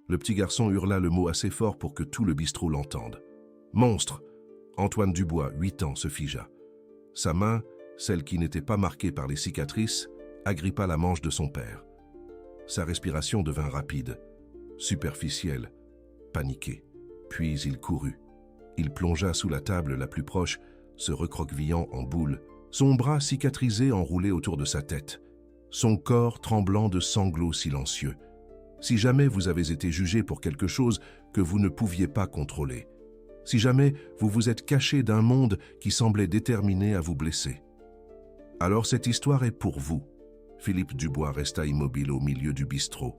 Le petit garçon hurla le mot assez fort pour que tout le bistrot l'entende. « Monstre !» Antoine Dubois, 8 ans, se figea. Sa main, celle qui n'était pas marquée par les cicatrices, agrippa la manche de son père. Sa respiration devint rapide, superficielle, paniquée. Puis il courut. Il plongea sous la table la plus proche, se recroquevillant en boule, son bras cicatrisé enroulé autour de sa tête, son corps tremblant de sanglots silencieux. Si jamais vous avez été jugé pour quelque chose que vous ne pouviez pas contrôler, si jamais vous vous êtes caché d'un monde qui semblait déterminé à vous blesser, alors cette histoire est pour vous. Philippe Dubois resta immobile au milieu du bistrot.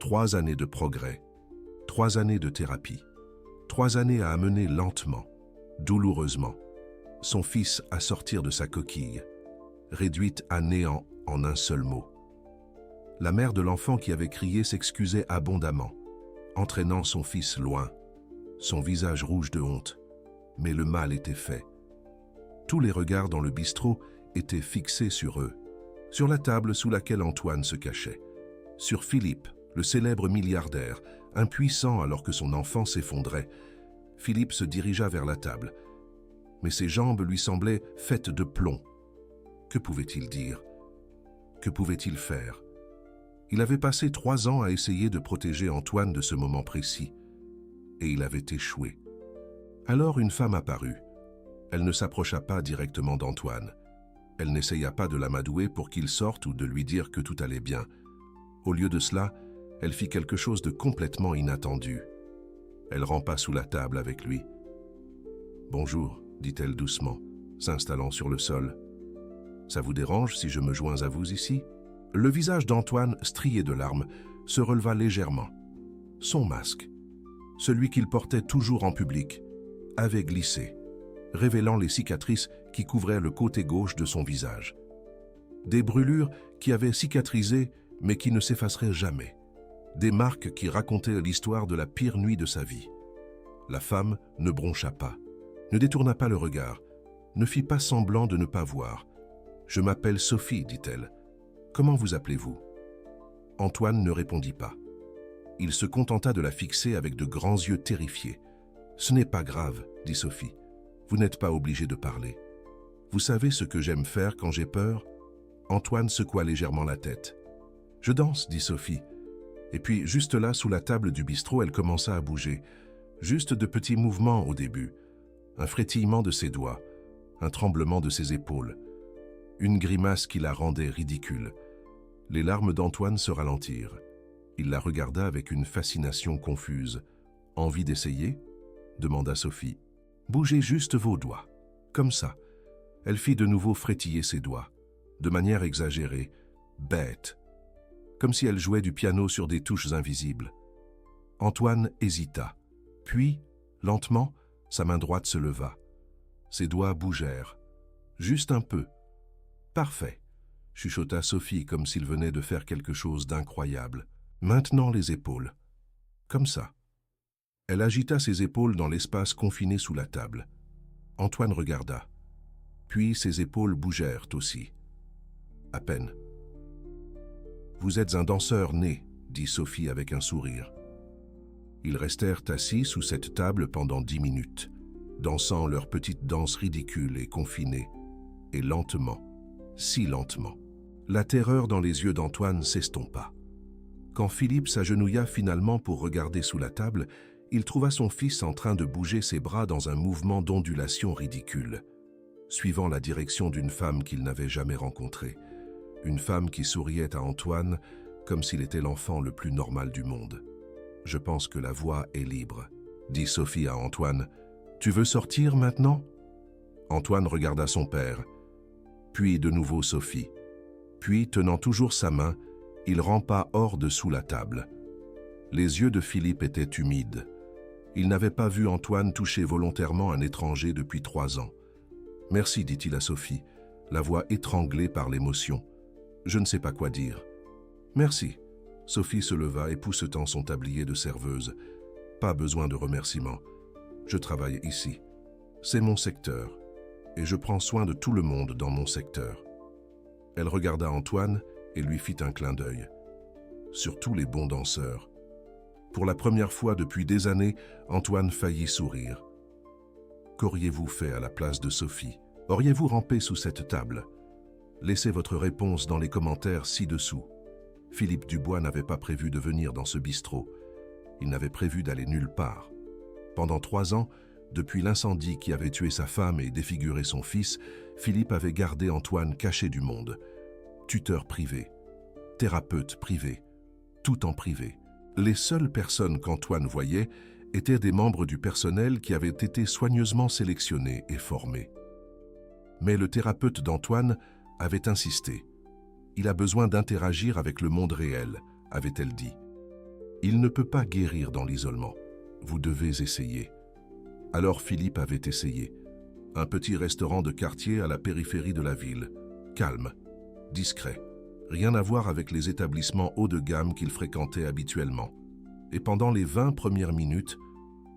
3 années de progrès, 3 années de thérapie, 3 années à amener lentement, douloureusement, son fils à sortir de sa coquille, réduite à néant en un seul mot. La mère de l'enfant qui avait crié s'excusait abondamment, entraînant son fils loin, son visage rouge de honte. Mais le mal était fait. Tous les regards dans le bistrot étaient fixés sur eux, sur la table sous laquelle Antoine se cachait, sur Philippe, le célèbre milliardaire, impuissant alors que son enfant s'effondrait. Philippe se dirigea vers la table, mais ses jambes lui semblaient faites de plomb. Que pouvait-il dire? Que pouvait-il faire? Il avait passé 3 ans à essayer de protéger Antoine de ce moment précis, et il avait échoué. Alors une femme apparut. Elle ne s'approcha pas directement d'Antoine. Elle n'essaya pas de l'amadouer pour qu'il sorte ou de lui dire que tout allait bien. Au lieu de cela, elle fit quelque chose de complètement inattendu. Elle rampa sous la table avec lui. « Bonjour », dit-elle doucement, s'installant sur le sol. « Ça vous dérange si je me joins à vous ici ?» Le visage d'Antoine, strié de larmes, se releva légèrement. Son masque, celui qu'il portait toujours en public, avait glissé, révélant les cicatrices qui couvraient le côté gauche de son visage. Des brûlures qui avaient cicatrisé mais qui ne s'effaceraient jamais. Des marques qui racontaient l'histoire de la pire nuit de sa vie. La femme ne broncha pas, ne détourna pas le regard, ne fit pas semblant de ne pas voir. « Je m'appelle Sophie », dit-elle. « Comment vous appelez-vous » Antoine ne répondit pas. Il se contenta de la fixer avec de grands yeux terrifiés. « Ce n'est pas grave, » dit Sophie. « Vous n'êtes pas obligé de parler. Vous savez ce que j'aime faire quand j'ai peur » Antoine secoua légèrement la tête. « Je danse, » dit Sophie. Et puis, juste là, sous la table du bistrot, elle commença à bouger. Juste de petits mouvements au début. Un frétillement de ses doigts, un tremblement de ses épaules. Une grimace qui la rendait ridicule. Les larmes d'Antoine se ralentirent. Il la regarda avec une fascination confuse. « Envie d'essayer » demanda Sophie. « Bougez juste vos doigts. Comme ça. » Elle fit de nouveau frétiller ses doigts, de manière exagérée, bête, comme si elle jouait du piano sur des touches invisibles. Antoine hésita. Puis, lentement, sa main droite se leva. Ses doigts bougèrent. Juste un peu. « Parfait », chuchota Sophie comme s'il venait de faire quelque chose d'incroyable. « Maintenant les épaules. Comme ça. » Elle agita ses épaules dans l'espace confiné sous la table. Antoine regarda. Puis ses épaules bougèrent aussi. À peine. « Vous êtes un danseur né », dit Sophie avec un sourire. Ils restèrent assis sous cette table pendant 10 minutes, dansant leur petite danse ridicule et confinée, et lentement, si lentement. La terreur dans les yeux d'Antoine s'estompa. Quand Philippe s'agenouilla finalement pour regarder sous la table, il trouva son fils en train de bouger ses bras dans un mouvement d'ondulation ridicule, suivant la direction d'une femme qu'il n'avait jamais rencontrée. Une femme qui souriait à Antoine comme s'il était l'enfant le plus normal du monde. « Je pense que la voie est libre », dit Sophie à Antoine. « Tu veux sortir maintenant ?» Antoine regarda son père, puis de nouveau Sophie. Puis, tenant toujours sa main, il rampa hors de sous la table. Les yeux de Philippe étaient humides. Il n'avait pas vu Antoine toucher volontairement un étranger depuis 3 ans. « Merci, dit-il à Sophie, la voix étranglée par l'émotion. « Je ne sais pas quoi dire. »« Merci. » Sophie se leva époussetant son tablier de serveuse. « Pas besoin de remerciements. Je travaille ici. C'est mon secteur. Et je prends soin de tout le monde dans mon secteur. » Elle regarda Antoine et lui fit un clin d'œil. « Surtout les bons danseurs. » Pour la première fois depuis des années, Antoine faillit sourire. Qu'auriez-vous fait à la place de Sophie? Auriez-vous rampé sous cette table? Laissez votre réponse dans les commentaires ci-dessous. Philippe Dubois n'avait pas prévu de venir dans ce bistrot. Il n'avait prévu d'aller nulle part. Pendant 3 ans, depuis l'incendie qui avait tué sa femme et défiguré son fils, Philippe avait gardé Antoine caché du monde. Tuteur privé, thérapeute privé, tout en privé. Les seules personnes qu'Antoine voyait étaient des membres du personnel qui avaient été soigneusement sélectionnés et formés. Mais le thérapeute d'Antoine avait insisté. Il a besoin d'interagir avec le monde réel, avait-elle dit. Il ne peut pas guérir dans l'isolement. Vous devez essayer. Alors Philippe avait essayé. Un petit restaurant de quartier à la périphérie de la ville. Calme, discret. Rien à voir avec les établissements haut de gamme qu'il fréquentait habituellement. Et pendant les 20 premières minutes,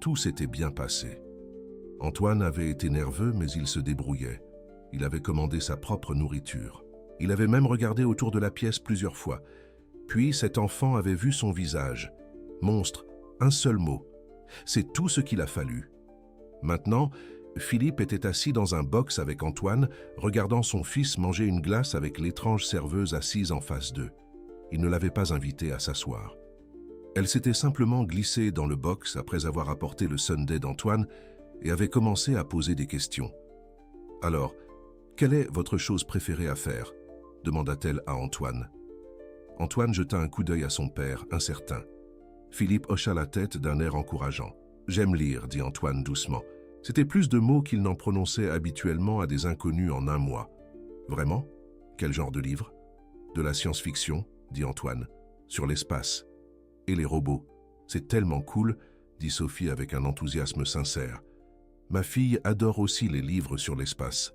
tout s'était bien passé. Antoine avait été nerveux, mais il se débrouillait. Il avait commandé sa propre nourriture. Il avait même regardé autour de la pièce plusieurs fois. Puis cet enfant avait vu son visage. Monstre, un seul mot. C'est tout ce qu'il a fallu. Maintenant, Philippe était assis dans un box avec Antoine, regardant son fils manger une glace avec l'étrange serveuse assise en face d'eux. Il ne l'avait pas invité à s'asseoir. Elle s'était simplement glissée dans le box après avoir apporté le sundae d'Antoine et avait commencé à poser des questions. « Alors, quelle est votre chose préférée à faire ?» demanda-t-elle à Antoine. Antoine jeta un coup d'œil à son père, incertain. Philippe hocha la tête d'un air encourageant. « J'aime lire, » dit Antoine doucement. C'était plus de mots qu'il n'en prononçait habituellement à des inconnus en un mois. « Vraiment? Quel genre de livre? »« De la science-fiction, » dit Antoine. « Sur l'espace. Et les robots. C'est tellement cool, » dit Sophie avec un enthousiasme sincère. « Ma fille adore aussi les livres sur l'espace.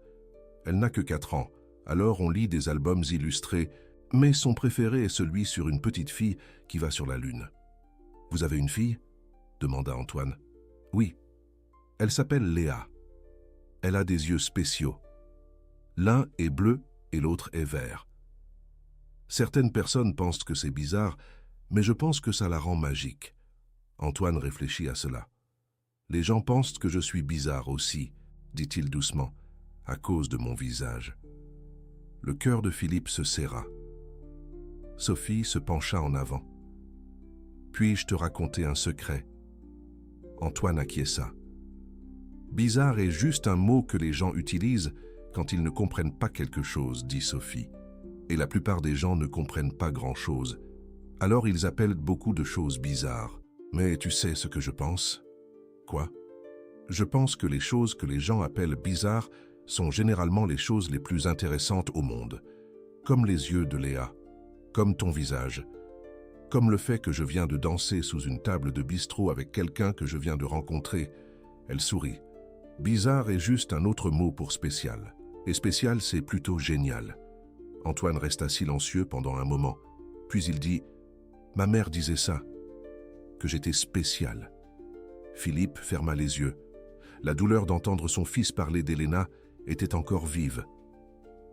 Elle n'a que 4 ans, alors on lit des albums illustrés, mais son préféré est celui sur une petite fille qui va sur la Lune. »« Vous avez une fille ?» demanda Antoine. « Oui. Elle s'appelle Léa. Elle a des yeux spéciaux. L'un est bleu et l'autre est vert. Certaines personnes pensent que c'est bizarre, mais je pense que ça la rend magique. » Antoine réfléchit à cela. « Les gens pensent que je suis bizarre aussi, » dit-il doucement, « à cause de mon visage. » Le cœur de Philippe se serra. Sophie se pencha en avant. « Puis-je te raconter un secret ?» Antoine acquiesça. « Bizarre est juste un mot que les gens utilisent quand ils ne comprennent pas quelque chose, » dit Sophie. « Et la plupart des gens ne comprennent pas grand-chose. Alors ils appellent beaucoup de choses bizarres. Mais tu sais ce que je pense ? » « Quoi ? » « Je pense que les choses que les gens appellent bizarres sont généralement les choses les plus intéressantes au monde. Comme les yeux de Léa, comme ton visage, comme le fait que je viens de danser sous une table de bistrot avec quelqu'un que je viens de rencontrer. » Elle sourit. « Bizarre est juste un autre mot pour spécial. Et spécial, c'est plutôt génial. » Antoine resta silencieux pendant un moment. Puis il dit « Ma mère disait ça, que j'étais spécial. » Philippe ferma les yeux. La douleur d'entendre son fils parler d'Elena était encore vive,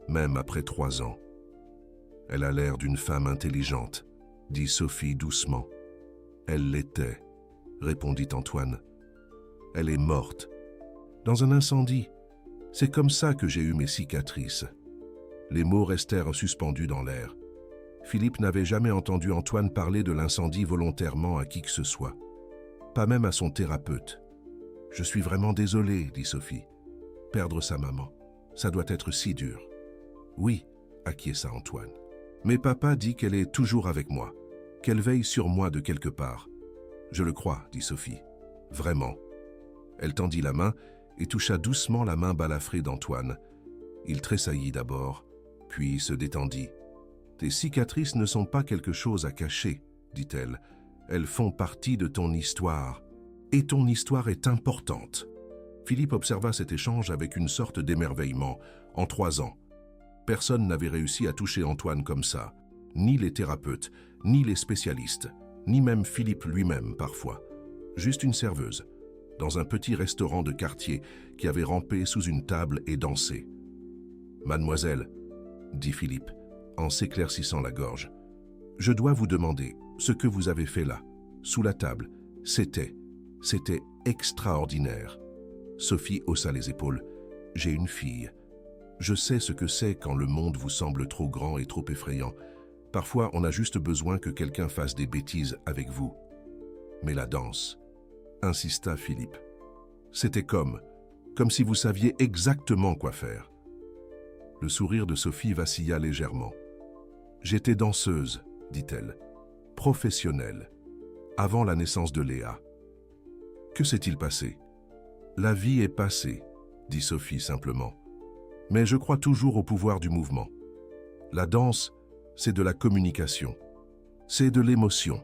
même après 3 ans. « Elle a l'air d'une femme intelligente, » dit Sophie doucement. « Elle l'était, » répondit Antoine. « Elle est morte. Dans un incendie. C'est comme ça que j'ai eu mes cicatrices. » Les mots restèrent suspendus dans l'air. Philippe n'avait jamais entendu Antoine parler de l'incendie volontairement à qui que ce soit. Pas même à son thérapeute. « Je suis vraiment désolé, » dit Sophie. « Perdre sa maman, ça doit être si dur. »« Oui, » acquiesça Antoine. « Mais papa dit qu'elle est toujours avec moi, qu'elle veille sur moi de quelque part. »« Je le crois, » dit Sophie. « Vraiment. » Elle tendit la main et toucha doucement la main balafrée d'Antoine. Il tressaillit d'abord, puis se détendit. « Tes cicatrices ne sont pas quelque chose à cacher, » dit-elle. « Elles font partie de ton histoire. Et ton histoire est importante. » Philippe observa cet échange avec une sorte d'émerveillement. En 3 ans, personne n'avait réussi à toucher Antoine comme ça. Ni les thérapeutes, ni les spécialistes, ni même Philippe lui-même parfois. Juste une serveuse, dans un petit restaurant de quartier qui avait rampé sous une table et dansé. « Mademoiselle, » dit Philippe, en s'éclaircissant la gorge, « je dois vous demander ce que vous avez fait là. sous la table. C'était extraordinaire. Sophie haussa les épaules. J'ai une fille. Je sais ce que c'est quand le monde vous semble trop grand et trop effrayant. Parfois, on a juste besoin que quelqu'un fasse des bêtises avec vous. Mais la danse, insista Philippe. C'était comme si vous saviez exactement quoi faire. Le sourire de Sophie vacilla légèrement. J'étais danseuse, dit-elle, professionnelle, avant la naissance de Léa. Que s'est-il passé? La vie est passée, dit Sophie simplement. Mais je crois toujours au pouvoir du mouvement. La danse, c'est de la communication. C'est de l'émotion.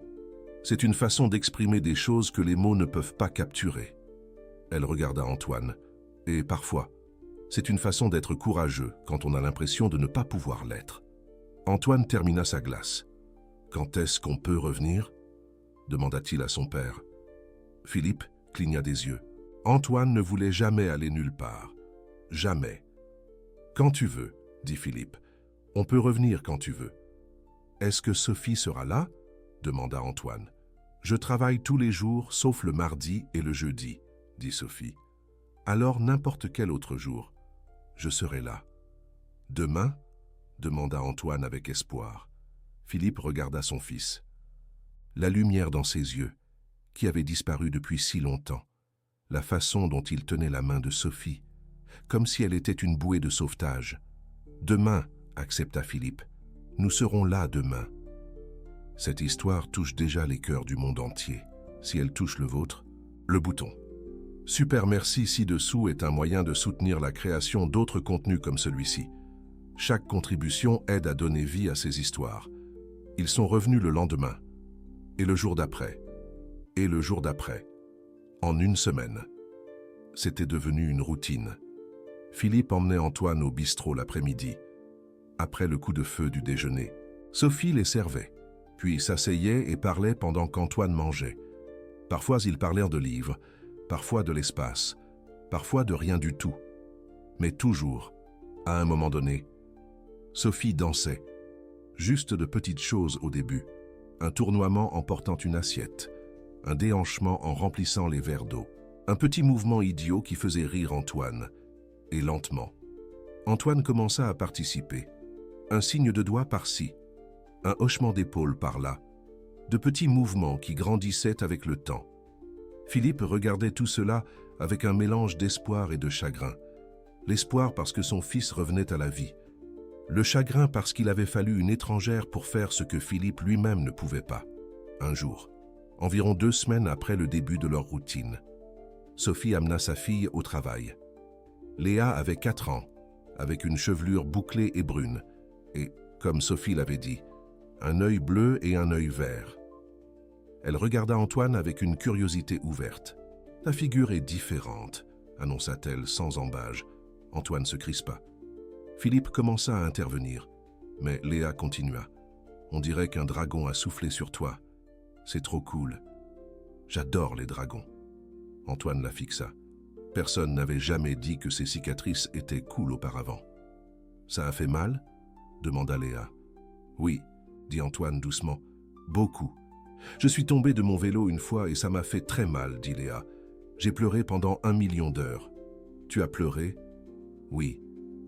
C'est une façon d'exprimer des choses que les mots ne peuvent pas capturer. Elle regarda Antoine. Et parfois, c'est une façon d'être courageux quand on a l'impression de ne pas pouvoir l'être. Antoine termina sa glace. « Quand est-ce qu'on peut revenir ?» demanda-t-il à son père. Philippe cligna des yeux. Antoine ne voulait jamais aller nulle part. Jamais. « Quand tu veux, dit Philippe. On peut revenir quand tu veux. »« Est-ce que Sophie sera là ?» demanda Antoine. « Je travaille tous les jours, sauf le mardi et le jeudi, dit Sophie. Alors n'importe quel autre jour, je serai là. »« Demain ?» demanda Antoine avec espoir. Philippe regarda son fils. La lumière dans ses yeux, qui avait disparu depuis si longtemps, la façon dont il tenait la main de Sophie, comme si elle était une bouée de sauvetage. « Demain » accepta Philippe. « Nous serons là demain. » Cette histoire touche déjà les cœurs du monde entier. Si elle touche le vôtre, le bouton. Super Merci ci-dessous est un moyen de soutenir la création d'autres contenus comme celui-ci. Chaque contribution aide à donner vie à ces histoires. Ils sont revenus le lendemain, et le jour d'après, et le jour d'après, en une semaine. C'était devenu une routine. Philippe emmenait Antoine au bistrot l'après-midi, après le coup de feu du déjeuner. Sophie les servait, puis s'asseyait et parlait pendant qu'Antoine mangeait. Parfois ils parlèrent de livres, parfois de l'espace, parfois de rien du tout. Mais toujours, à un moment donné, Sophie dansait. Juste de petites choses au début, un tournoiement en portant une assiette, un déhanchement en remplissant les verres d'eau, un petit mouvement idiot qui faisait rire Antoine. Et lentement, Antoine commença à participer. Un signe de doigt par-ci, un hochement d'épaule par-là, de petits mouvements qui grandissaient avec le temps. Philippe regardait tout cela avec un mélange d'espoir et de chagrin. L'espoir parce que son fils revenait à la vie. Le chagrin parce qu'il avait fallu une étrangère pour faire ce que Philippe lui-même ne pouvait pas. Un jour, environ 2 semaines après le début de leur routine, Sophie amena sa fille au travail. Léa avait 4 ans, avec une chevelure bouclée et brune, et, comme Sophie l'avait dit, un œil bleu et un œil vert. Elle regarda Antoine avec une curiosité ouverte. « Ta figure est différente », annonça-t-elle sans embâge. Antoine se crispa. Philippe commença à intervenir, mais Léa continua. « On dirait qu'un dragon a soufflé sur toi. C'est trop cool. J'adore les dragons. » Antoine la fixa. Personne n'avait jamais dit que ses cicatrices étaient cool auparavant. « Ça a fait mal ?» demanda Léa. « Oui, » dit Antoine doucement. « Beaucoup. Je suis tombé de mon vélo une fois et ça m'a fait très mal, dit Léa. J'ai pleuré pendant 1 million d'heures. Tu as pleuré? Oui.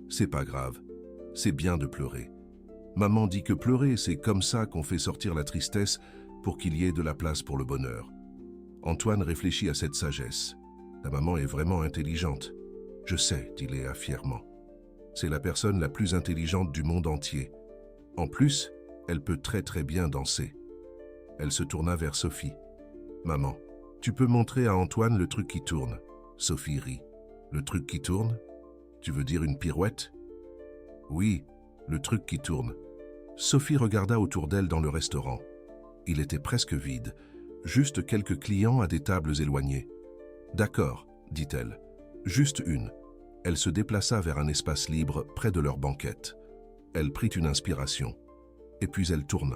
C'est pas grave. C'est bien de pleurer. Maman dit que pleurer, c'est comme ça qu'on fait sortir la tristesse pour qu'il y ait de la place pour le bonheur. Antoine réfléchit à cette sagesse. La maman est vraiment intelligente. Je sais, dit Léa fièrement. C'est la personne la plus intelligente du monde entier. En plus, elle peut très bien danser. Elle se tourna vers Sophie. « Maman, tu peux montrer à Antoine le truc qui tourne ?» Sophie rit. « Le truc qui tourne? Tu veux dire une pirouette ?» « Oui, le truc qui tourne. » Sophie regarda autour d'elle dans le restaurant. Il était presque vide, juste quelques clients à des tables éloignées. « D'accord, dit-elle. Juste une. » Elle se déplaça vers un espace libre près de leur banquette. Elle prit une inspiration, et puis elle tourna.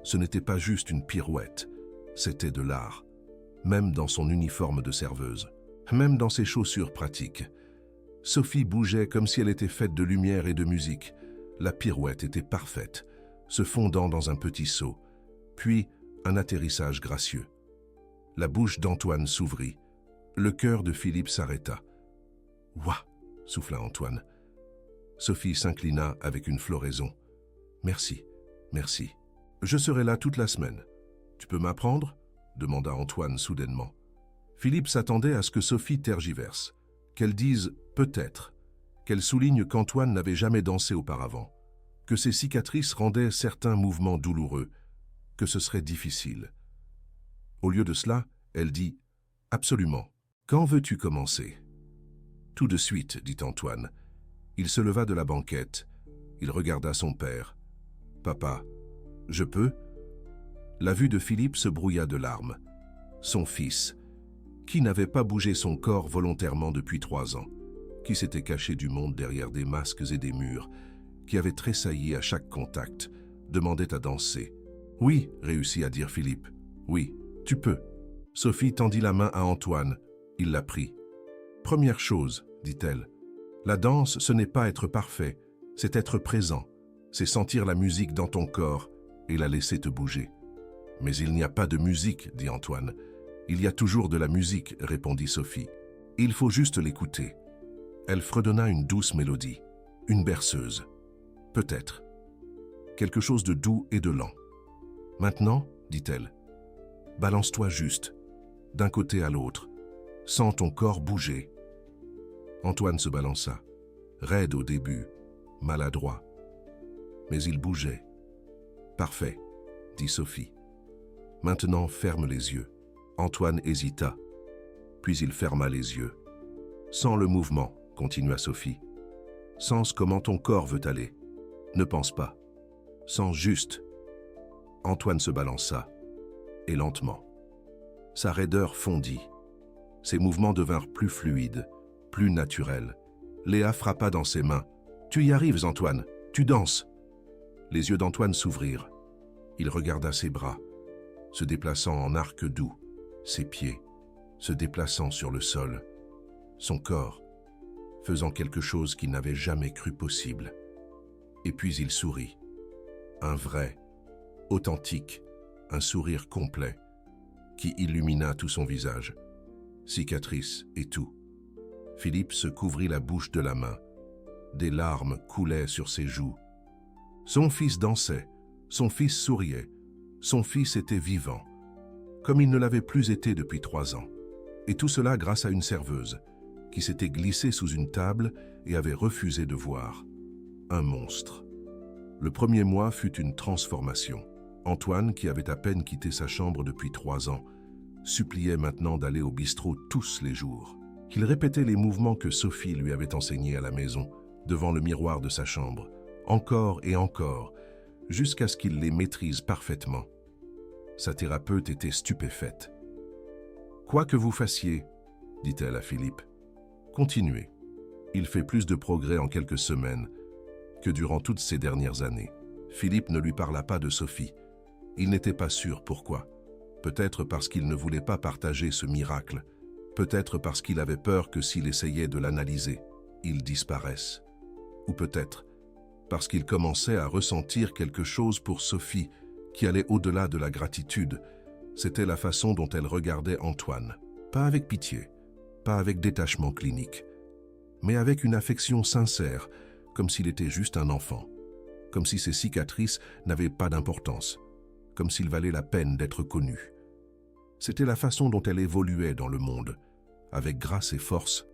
Ce n'était pas juste une pirouette, c'était de l'art. Même dans son uniforme de serveuse, même dans ses chaussures pratiques. Sophie bougeait comme si elle était faite de lumière et de musique. La pirouette était parfaite, se fondant dans un petit seau, puis un atterrissage gracieux. La bouche d'Antoine s'ouvrit. Le cœur de Philippe s'arrêta. « Ouah !» souffla Antoine. Sophie s'inclina avec une floraison. « Merci, merci. Je serai là toute la semaine. Tu peux m'apprendre ?» demanda Antoine soudainement. Philippe s'attendait à ce que Sophie tergiverse, qu'elle dise « peut-être », qu'elle souligne qu'Antoine n'avait jamais dansé auparavant, que ses cicatrices rendaient certains mouvements douloureux, que ce serait difficile. Au lieu de cela, elle dit « Absolument. Quand veux-tu commencer ?»« Tout de suite, » dit Antoine. Il se leva de la banquette. Il regarda son père. « Papa, je peux ?» La vue de Philippe se brouilla de larmes. Son fils, qui n'avait pas bougé son corps volontairement depuis 3 ans, qui s'était caché du monde derrière des masques et des murs, qui avait tressailli à chaque contact, demandait à danser. « Oui, » réussit à dire Philippe. « Oui, tu peux. » Sophie tendit la main à Antoine. Il la prit. « Première chose, » dit-elle, « la danse, ce n'est pas être parfait, c'est être présent, c'est sentir la musique dans ton corps et la laisser te bouger. » « Mais il n'y a pas de musique, » dit Antoine. « Il y a toujours de la musique, » répondit Sophie. « Il faut juste l'écouter. » Elle fredonna une douce mélodie, une berceuse. Peut-être. Quelque chose de doux et de lent. « Maintenant, » dit-elle, « balance-toi juste, d'un côté à l'autre. Sens ton corps bouger. » Antoine se balança, raide au début, maladroit. Mais il bougeait. « Parfait, » dit Sophie. « Maintenant, ferme les yeux. » Antoine hésita, puis il ferma les yeux. « Sens le mouvement, » continua Sophie. « Sens comment ton corps veut aller. Ne pense pas. Sens juste. » Antoine se balança, et lentement. Sa raideur fondit. Ses mouvements devinrent plus fluides, plus naturels. Léa frappa dans ses mains. « Tu y arrives, Antoine, tu danses !» Les yeux d'Antoine s'ouvrirent. Il regarda ses bras, se déplaçant en arc doux, ses pieds, se déplaçant sur le sol, son corps, faisant quelque chose qu'il n'avait jamais cru possible. Et puis il sourit. Un vrai, authentique, un sourire complet, qui illumina tout son visage, cicatrices et tout. Philippe se couvrit la bouche de la main. Des larmes coulaient sur ses joues. Son fils dansait, son fils souriait, son fils était vivant, comme il ne l'avait plus été depuis 3 ans. Et tout cela grâce à une serveuse, qui s'était glissée sous une table et avait refusé de voir. Un monstre. Le premier mois fut une transformation. Antoine, qui avait à peine quitté sa chambre depuis 3 ans, suppliait maintenant d'aller au bistrot tous les jours. Il répétait les mouvements que Sophie lui avait enseignés à la maison, devant le miroir de sa chambre, encore et encore, jusqu'à ce qu'il les maîtrise parfaitement. Sa thérapeute était stupéfaite. « Quoi que vous fassiez, » dit-elle à Philippe, « continuez. Il fait plus de progrès en quelques semaines que durant toutes ces dernières années. » Philippe ne lui parla pas de Sophie. Il n'était pas sûr pourquoi. Peut-être parce qu'il ne voulait pas partager ce miracle. Peut-être parce qu'il avait peur que s'il essayait de l'analyser, il disparaisse. Ou peut-être parce qu'il commençait à ressentir quelque chose pour Sophie qui allait au-delà de la gratitude. C'était la façon dont elle regardait Antoine. Pas avec pitié, pas avec détachement clinique, mais avec une affection sincère, comme s'il était juste un enfant, comme si ses cicatrices n'avaient pas d'importance, comme s'il valait la peine d'être connu. C'était la façon dont elle évoluait dans le monde, avec grâce et force,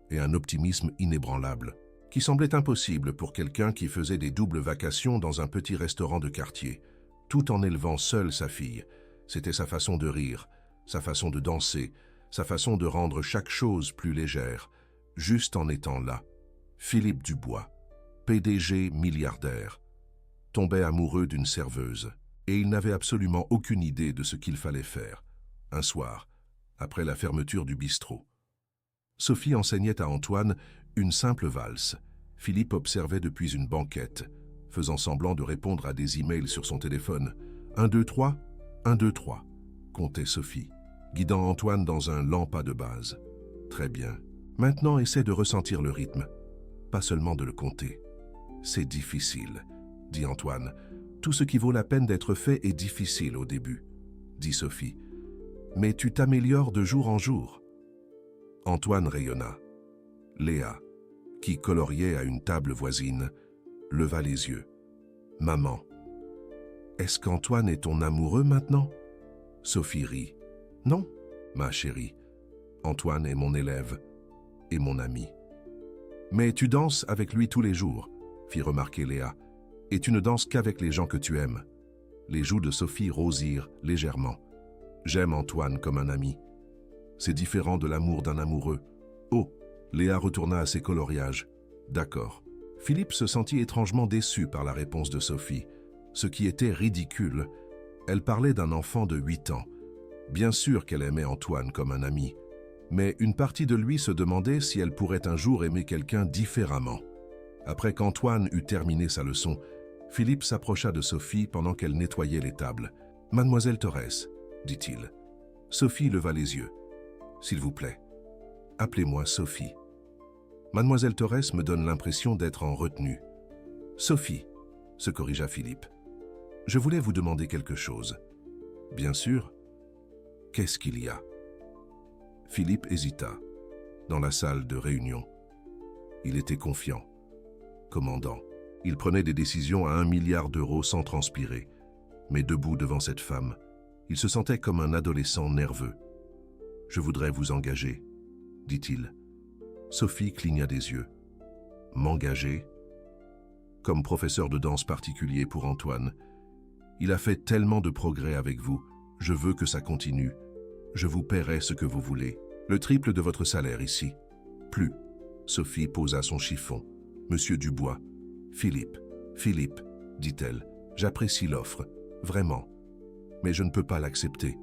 et un optimisme inébranlable, qui semblait impossible pour quelqu'un qui faisait des doubles vacations dans un petit restaurant de quartier, tout en élevant seule sa fille. C'était sa façon de rire, sa façon de danser, sa façon de rendre chaque chose plus légère, juste en étant là. Philippe Dubois, PDG milliardaire, tombait amoureux d'une serveuse, et il n'avait absolument aucune idée de ce qu'il fallait faire. Un soir, après la fermeture du bistrot, Sophie enseignait à Antoine une simple valse. Philippe observait depuis une banquette, faisant semblant de répondre à des emails sur son téléphone. 1, 2, 3, 1, 2, 3, comptait Sophie, guidant Antoine dans un lent pas de base. Très bien. Maintenant, essaie de ressentir le rythme, pas seulement de le compter. C'est difficile, dit Antoine. Tout ce qui vaut la peine d'être fait est difficile au début, dit Sophie. mais tu t'améliores de jour en jour. » Antoine rayonna. Léa, qui coloriait à une table voisine, leva les yeux. « Maman, est-ce qu'Antoine est ton amoureux maintenant ?» Sophie rit. « Non, ma chérie. Antoine est mon élève et mon ami. »« Mais tu danses avec lui tous les jours, » fit remarquer Léa, « et tu ne danses qu'avec les gens que tu aimes. » Les joues de Sophie rosirent légèrement. « J'aime Antoine comme un ami. C'est différent de l'amour d'un amoureux. » Oh, Léa retourna à ses coloriages. « D'accord. » Philippe se sentit étrangement déçu par la réponse de Sophie, ce qui était ridicule. Elle parlait d'un enfant de 8 ans. Bien sûr qu'elle aimait Antoine comme un ami, mais une partie de lui se demandait si elle pourrait un jour aimer quelqu'un différemment. Après qu'Antoine eut terminé sa leçon, Philippe s'approcha de Sophie pendant qu'elle nettoyait les tables. « Mademoiselle Torres, » dit-il. Sophie leva les yeux. « S'il vous plaît, appelez-moi Sophie. » Mademoiselle Torres me donne l'impression d'être en retenue. « Sophie, » se corrigea Philippe. « Je voulais vous demander quelque chose. »« Bien sûr. Qu'est-ce qu'il y a ?» Philippe hésita, dans la salle de réunion. Il était confiant. Commandant. Il prenait des décisions à 1 milliard d'euros sans transpirer. Mais debout devant cette femme, il se sentait comme un adolescent nerveux. « Je voudrais vous engager, » dit-il. Sophie cligna des yeux. « M'engager ?» Comme professeur de danse particulier pour Antoine. Il a fait tellement de progrès avec vous. Je veux que ça continue. Je vous paierai ce que vous voulez. Le triple de votre salaire ici. Plus. Sophie posa son chiffon. Monsieur Dubois. Philippe, dit-elle, j'apprécie l'offre, vraiment. Mais je ne peux pas l'accepter.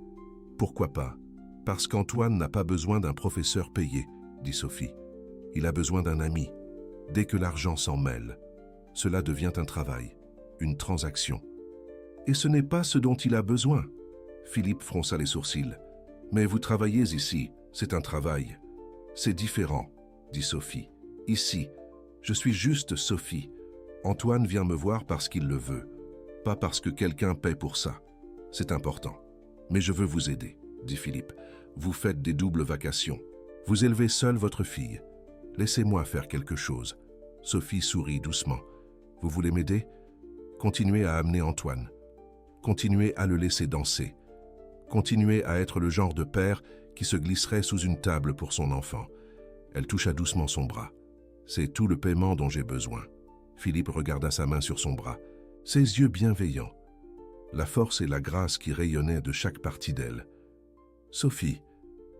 Pourquoi pas? Parce qu'Antoine n'a pas besoin d'un professeur payé, dit Sophie. Il a besoin d'un ami. Dès que l'argent s'en mêle, cela devient un travail, une transaction. Et ce n'est pas ce dont il a besoin. Philippe fronça les sourcils. Mais vous travaillez ici, c'est un travail. C'est différent, dit Sophie. Ici, je suis juste Sophie. Antoine vient me voir parce qu'il le veut, pas parce que quelqu'un paie pour ça. C'est important. Mais je veux vous aider, dit Philippe. Vous faites des doubles vacations. Vous élevez seule votre fille. Laissez-moi faire quelque chose. Sophie sourit doucement. Vous voulez m'aider? Continuez à amener Antoine. Continuez à le laisser danser. Continuez à être le genre de père qui se glisserait sous une table pour son enfant. Elle toucha doucement son bras. C'est tout le paiement dont j'ai besoin. Philippe regarda sa main sur son bras, ses yeux bienveillants, la force et la grâce qui rayonnaient de chaque partie d'elle. « Sophie, »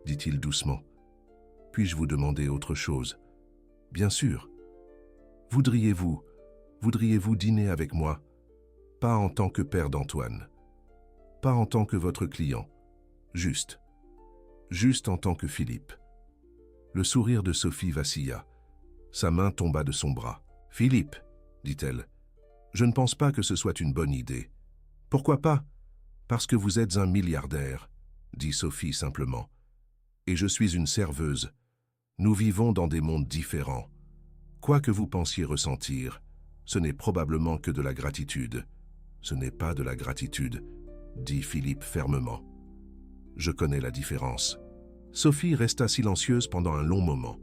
dit-il doucement, « puis-je vous demander autre chose? »« Bien sûr. Voudriez-vous dîner avec moi? Pas en tant que père d'Antoine, pas en tant que votre client, juste en tant que Philippe. » Le sourire de Sophie vacilla. Sa main tomba de son bras. « Philippe, » dit-elle, « je ne pense pas que ce soit une bonne idée. »« Pourquoi pas? Parce que vous êtes un milliardaire, » dit Sophie simplement. « Et je suis une serveuse. Nous vivons dans des mondes différents. Quoi que vous pensiez ressentir, ce n'est probablement que de la gratitude. »« Ce n'est pas de la gratitude, » dit Philippe fermement. « Je connais la différence. » Sophie resta silencieuse pendant un long moment.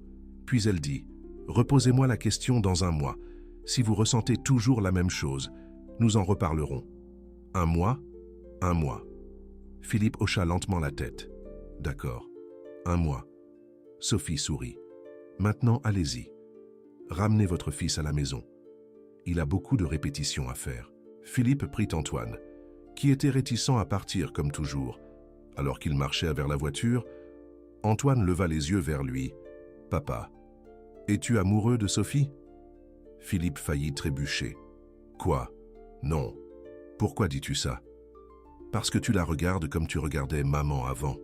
Puis elle dit, « Reposez-moi la question dans 1 mois. Si vous ressentez toujours la même chose, nous en reparlerons. » 1 mois? 1 mois. Philippe hocha lentement la tête. « D'accord. 1 mois. » Sophie sourit. « Maintenant, allez-y. Ramenez votre fils à la maison. Il a beaucoup de répétitions à faire. » Philippe prit Antoine, qui était réticent à partir comme toujours. Alors qu'il marchait vers la voiture, Antoine leva les yeux vers lui. « Papa, es-tu amoureux de Sophie ?» Philippe faillit trébucher. « Quoi? Non. Pourquoi dis-tu ça? »« Parce que tu la regardes comme tu regardais maman avant, »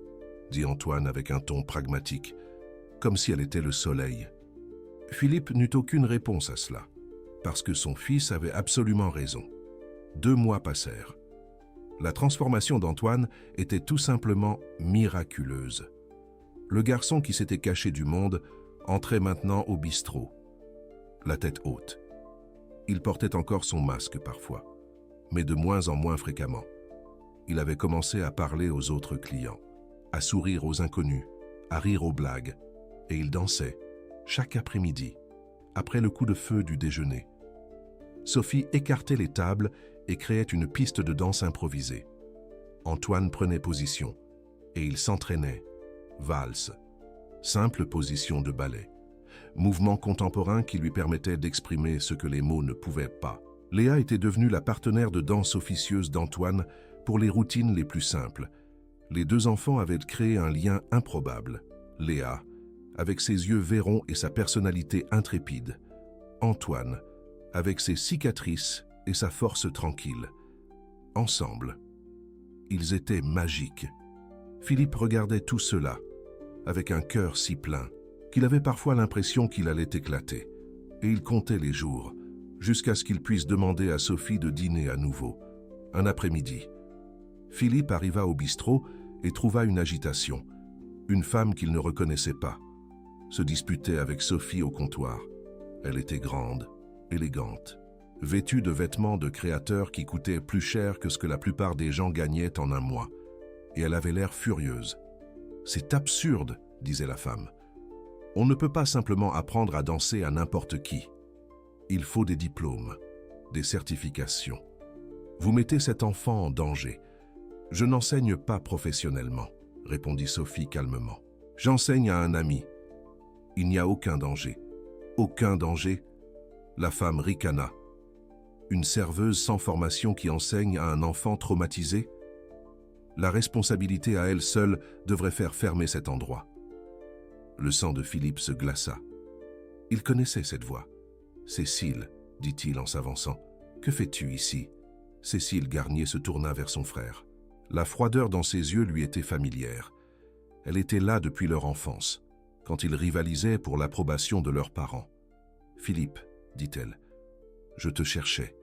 dit Antoine avec un ton pragmatique, comme si elle était le soleil. Philippe n'eut aucune réponse à cela, parce que son fils avait absolument raison. 2 mois passèrent. La transformation d'Antoine était tout simplement miraculeuse. Le garçon qui s'était caché du monde entrait maintenant au bistrot, la tête haute. Il portait encore son masque parfois, mais de moins en moins fréquemment. Il avait commencé à parler aux autres clients. à sourire aux inconnus, à rire aux blagues, et ils dansaient, chaque après-midi, après le coup de feu du déjeuner. Sophie écartait les tables et créait une piste de danse improvisée. Antoine prenait position, et il s'entraînait. Valse, simple position de ballet. Mouvement contemporain qui lui permettait d'exprimer ce que les mots ne pouvaient pas. Léa était devenue la partenaire de danse officieuse d'Antoine pour les routines les plus simples. Les deux enfants avaient créé un lien improbable. Léa, avec ses yeux vairons et sa personnalité intrépide. Antoine, avec ses cicatrices et sa force tranquille. Ensemble, ils étaient magiques. Philippe regardait tout cela, avec un cœur si plein, qu'il avait parfois l'impression qu'il allait éclater. Et il comptait les jours, jusqu'à ce qu'il puisse demander à Sophie de dîner à nouveau. Un après-midi, Philippe arriva au bistrot et trouva une agitation. Une femme qu'il ne reconnaissait pas se disputait avec Sophie au comptoir. Elle était grande, élégante, vêtue de vêtements de créateurs qui coûtaient plus cher que ce que la plupart des gens gagnaient en un mois. Et elle avait l'air furieuse. « C'est absurde », disait la femme. « On ne peut pas simplement apprendre à danser à n'importe qui. Il faut des diplômes, des certifications. Vous mettez cet enfant en danger. » « Je n'enseigne pas professionnellement, » répondit Sophie calmement. « J'enseigne à un ami. Il n'y a aucun danger. » « Aucun danger ?» La femme ricana. « Une serveuse sans formation qui enseigne à un enfant traumatisé ? La responsabilité à elle seule devrait faire fermer cet endroit. » Le sang de Philippe se glaça. Il connaissait cette voix. « Cécile, » dit-il en s'avançant. « Que fais-tu ici ?» Cécile Garnier se tourna vers son frère. La froideur dans ses yeux lui était familière. Elle était là depuis leur enfance, quand ils rivalisaient pour l'approbation de leurs parents. « Philippe, » dit-elle, « je te cherchais.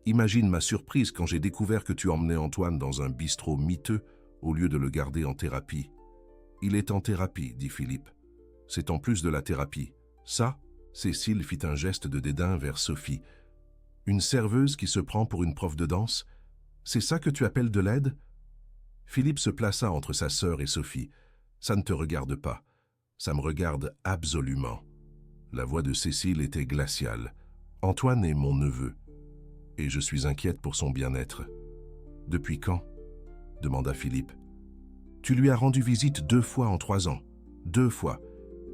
Imagine ma surprise quand j'ai découvert que tu emmenais Antoine dans un bistrot miteux au lieu de le garder en thérapie. »« Il est en thérapie, » dit Philippe. « C'est en plus de la thérapie. Ça ?» Cécile fit un geste de dédain vers Sophie. « Une serveuse qui se prend pour une prof de danse ? C'est ça que tu appelles de l'aide ?» Philippe se plaça entre sa sœur et Sophie. « Ça ne te regarde pas. Ça me regarde absolument. » La voix de Cécile était glaciale. « Antoine est mon neveu, et je suis inquiète pour son bien-être. »« Depuis quand ?» demanda Philippe. « Tu lui as rendu visite 2 fois en 3 ans. 2 fois,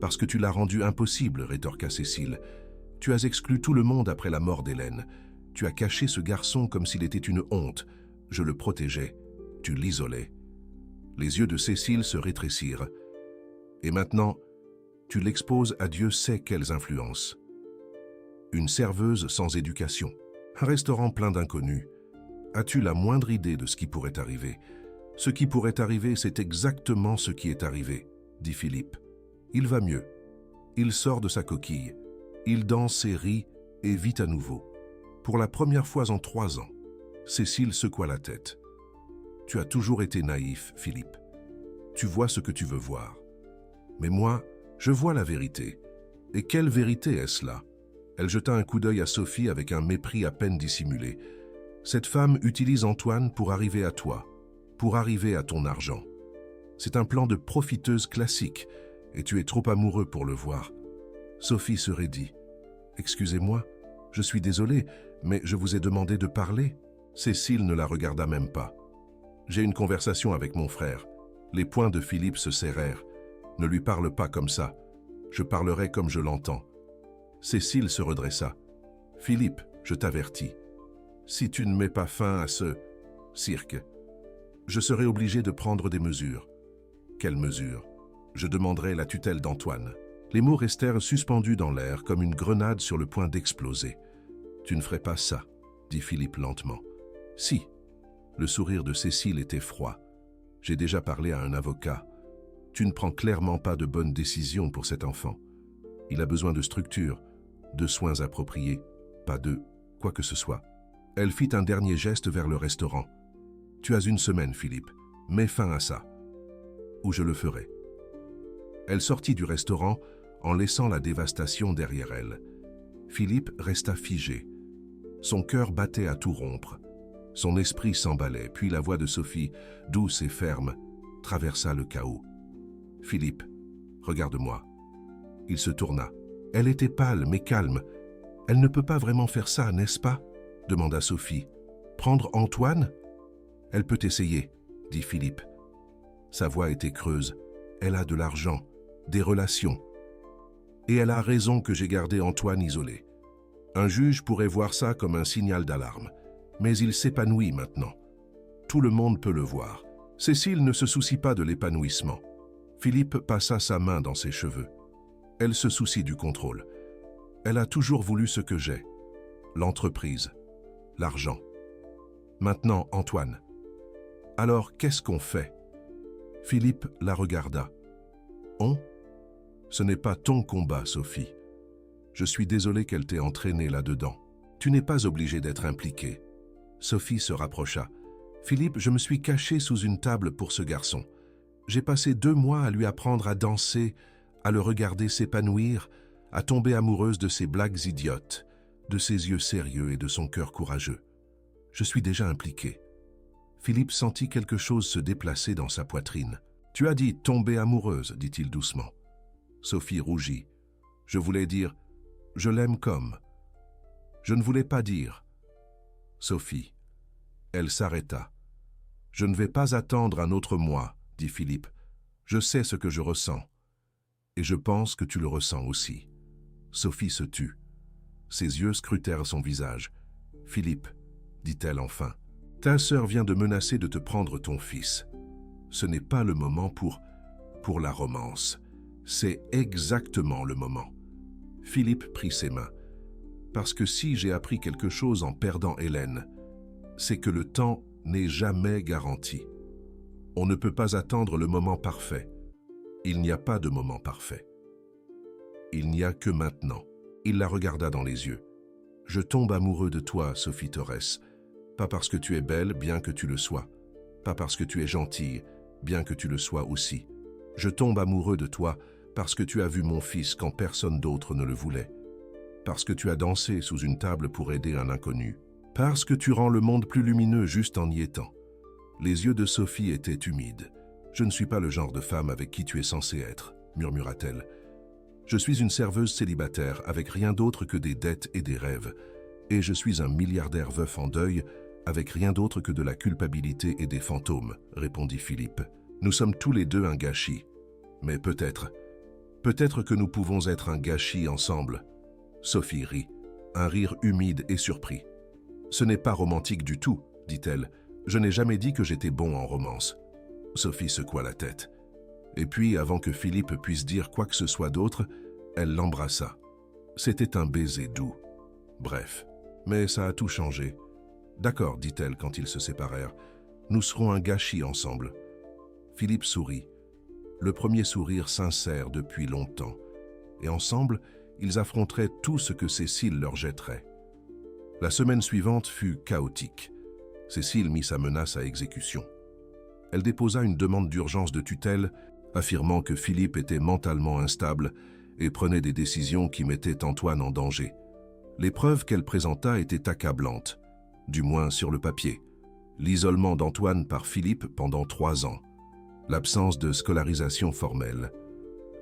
parce que tu l'as rendu impossible, » rétorqua Cécile. « Tu as exclu tout le monde après la mort d'Hélène. Tu as caché ce garçon comme s'il était une honte. Je le protégeais. Tu l'isolais. » Les yeux de Cécile se rétrécirent. « Et maintenant, tu l'exposes à Dieu sait quelles influences. Une serveuse sans éducation, un restaurant plein d'inconnus. As-tu la moindre idée de ce qui pourrait arriver ? Ce qui pourrait arriver, c'est exactement ce qui est arrivé, » dit Philippe. Il va mieux. Il sort de sa coquille. Il danse et rit et vit à nouveau. Pour la première fois en 3 ans, Cécile secoua la tête. « Tu as toujours été naïf, Philippe. Tu vois ce que tu veux voir. Mais moi, je vois la vérité. Et quelle vérité est-ce là ?» Elle jeta un coup d'œil à Sophie avec un mépris à peine dissimulé. « Cette femme utilise Antoine pour arriver à toi, pour arriver à ton argent. C'est un plan de profiteuse classique, et tu es trop amoureux pour le voir. » Sophie se raidit. « Excusez-moi, je suis désolée, mais je vous ai demandé de parler. » Cécile ne la regarda même pas. « J'ai une conversation avec mon frère. » Les poings de Philippe se serrèrent. « Ne lui parle pas comme ça. Je parlerai comme je l'entends. » Cécile se redressa. « Philippe, je t'avertis. Si tu ne mets pas fin à ce cirque, je serai obligé de prendre des mesures. » « Quelles mesures ? Je demanderai la tutelle d'Antoine. » Les mots restèrent suspendus dans l'air comme une grenade sur le point d'exploser. « Tu ne ferais pas ça, » dit Philippe lentement. « Si. » Le sourire de Cécile était froid. « J'ai déjà parlé à un avocat. Tu ne prends clairement pas de bonnes décisions pour cet enfant. Il a besoin de structure, de soins appropriés, pas de quoi que ce soit. » Elle fit un dernier geste vers le restaurant. « Tu as 1 semaine, Philippe. Mets fin à ça. Ou je le ferai. » Elle sortit du restaurant en laissant la dévastation derrière elle. Philippe resta figé. Son cœur battait à tout rompre. Son esprit s'emballait, puis la voix de Sophie, douce et ferme. « traversa le chaos. « Philippe, regarde-moi. » Il se tourna. Elle était pâle mais calme. « Elle ne peut pas vraiment faire ça, n'est-ce pas ?» demanda Sophie. « Prendre Antoine ?»« Elle peut essayer, » dit Philippe. Sa voix était creuse. « Elle a de l'argent, des relations. Et elle a raison que j'ai gardé Antoine isolé. Un juge pourrait voir ça comme un signal d'alarme. Mais il s'épanouit maintenant. Tout le monde peut le voir. Cécile ne se soucie pas de l'épanouissement. » Philippe passa sa main dans ses cheveux. « Elle se soucie du contrôle. Elle a toujours voulu ce que j'ai. L'entreprise. L'argent. Maintenant, Antoine. Alors, qu'est-ce qu'on fait ?» Philippe la regarda. « On ? Ce n'est pas ton combat, Sophie. Je suis désolé qu'elle t'ait entraînée là-dedans. Tu n'es pas obligée d'être impliquée. » Sophie se rapprocha. « Philippe, je me suis cachée sous une table pour ce garçon. J'ai passé 2 mois à lui apprendre à danser, à le regarder s'épanouir, à tomber amoureuse de ses blagues idiotes, de ses yeux sérieux et de son cœur courageux. Je suis déjà impliquée. » Philippe sentit quelque chose se déplacer dans sa poitrine. « Tu as dit tomber amoureuse, dit-il doucement. » Sophie rougit. « Je voulais dire, je l'aime comme. Je ne voulais pas dire. » Sophie. Elle s'arrêta. « Je ne vais pas attendre un autre mois, dit Philippe. Je sais ce que je ressens. Et je pense que tu le ressens aussi. » Sophie se tut. Ses yeux scrutèrent son visage. « Philippe, dit-elle enfin, ta sœur vient de menacer de te prendre ton fils. Ce n'est pas le moment pour la romance. C'est exactement le moment. » Philippe prit ses mains. « Parce que si j'ai appris quelque chose en perdant Hélène, c'est que le temps n'est jamais garanti. On ne peut pas attendre le moment parfait. Il n'y a pas de moment parfait. Il n'y a que maintenant. » Il la regarda dans les yeux. « Je tombe amoureux de toi, Sophie Torres. Pas parce que tu es belle, bien que tu le sois. Pas parce que tu es gentille, bien que tu le sois aussi. Je tombe amoureux de toi parce que tu as vu mon fils quand personne d'autre ne le voulait. Parce que tu as dansé sous une table pour aider un inconnu. Parce que tu rends le monde plus lumineux juste en y étant. » Les yeux de Sophie étaient humides. « Je ne suis pas le genre de femme avec qui tu es censée être, » murmura-t-elle. « Je suis une serveuse célibataire avec rien d'autre que des dettes et des rêves. Et je suis un milliardaire veuf en deuil avec rien d'autre que de la culpabilité et des fantômes, » répondit Philippe. « Nous sommes tous les deux un gâchis. Mais peut-être que nous pouvons être un gâchis ensemble. » Sophie rit, un rire humide et surpris. « Ce n'est pas romantique du tout, » dit-elle. « Je n'ai jamais dit que j'étais bon en romance. » Sophie secoua la tête. Et puis, avant que Philippe puisse dire quoi que ce soit d'autre, elle l'embrassa. C'était un baiser doux. Bref, mais ça a tout changé. « D'accord, dit-elle quand ils se séparèrent. Nous serons un gâchis ensemble. » Philippe sourit. Le premier sourire sincère depuis longtemps. Et ensemble, ils affronteraient tout ce que Cécile leur jetterait. La semaine suivante fut chaotique. Cécile mit sa menace à exécution. Elle déposa une demande d'urgence de tutelle, affirmant que Philippe était mentalement instable et prenait des décisions qui mettaient Antoine en danger. Les preuves qu'elle présenta étaient accablantes, du moins sur le papier. L'isolement d'Antoine par Philippe pendant 3 ans, l'absence de scolarisation formelle,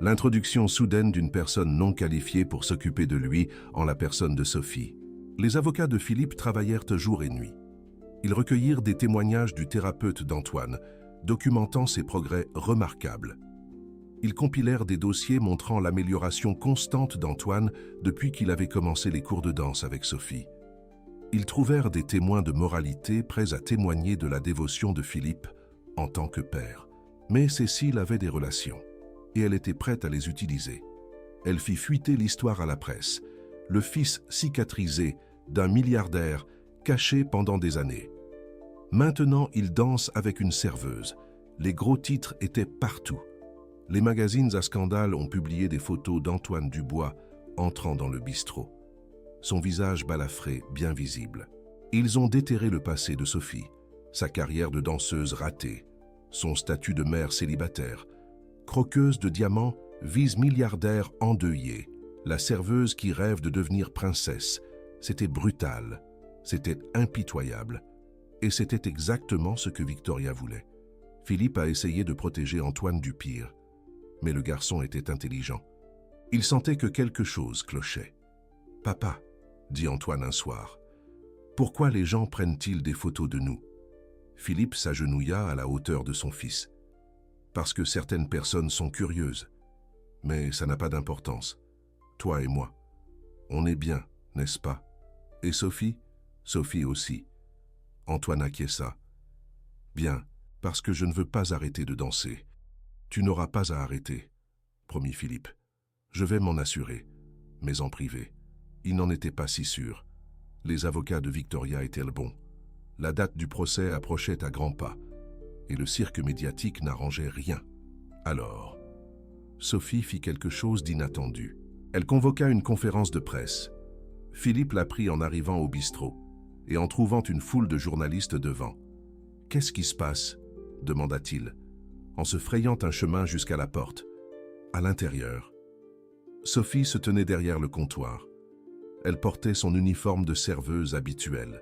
l'introduction soudaine d'une personne non qualifiée pour s'occuper de lui en la personne de Sophie. Les avocats de Philippe travaillèrent jour et nuit. Ils recueillirent des témoignages du thérapeute d'Antoine, documentant ses progrès remarquables. Ils compilèrent des dossiers montrant l'amélioration constante d'Antoine depuis qu'il avait commencé les cours de danse avec Sophie. Ils trouvèrent des témoins de moralité prêts à témoigner de la dévotion de Philippe en tant que père. Mais Cécile avait des relations, et elle était prête à les utiliser. Elle fit fuiter l'histoire à la presse, le fils cicatrisé d'un milliardaire caché pendant des années. Maintenant, il danse avec une serveuse. Les gros titres étaient partout. Les magazines à scandale ont publié des photos d'Antoine Dubois entrant dans le bistrot. Son visage balafré, bien visible. Ils ont déterré le passé de Sophie, sa carrière de danseuse ratée, son statut de mère célibataire. Croqueuse de diamants, vise milliardaire endeuillée, la serveuse qui rêve de devenir princesse. C'était brutal, c'était impitoyable. Et c'était exactement ce que Victoria voulait. Philippe a essayé de protéger Antoine du pire, mais le garçon était intelligent. Il sentait que quelque chose clochait. « Papa, » dit Antoine un soir, « pourquoi les gens prennent-ils des photos de nous ?» Philippe s'agenouilla à la hauteur de son fils. « Parce que certaines personnes sont curieuses. Mais ça n'a pas d'importance. Toi et moi. On est bien, n'est-ce pas? Et Sophie? Sophie aussi. » Antoine acquiesça. « Bien, parce que je ne veux pas arrêter de danser. »« Tu n'auras pas à arrêter, » promit Philippe. « Je vais m'en assurer, mais en privé. » Il n'en était pas si sûr. Les avocats de Victoria étaient le bon. La date du procès approchait à grands pas, et le cirque médiatique n'arrangeait rien. Alors, Sophie fit quelque chose d'inattendu. Elle convoqua une conférence de presse. Philippe l'apprit en arrivant au bistrot, et en trouvant une foule de journalistes devant. « Qu'est-ce qui se passe ?» demanda-t-il, en se frayant un chemin jusqu'à la porte. À l'intérieur, Sophie se tenait derrière le comptoir. Elle portait son uniforme de serveuse habituel.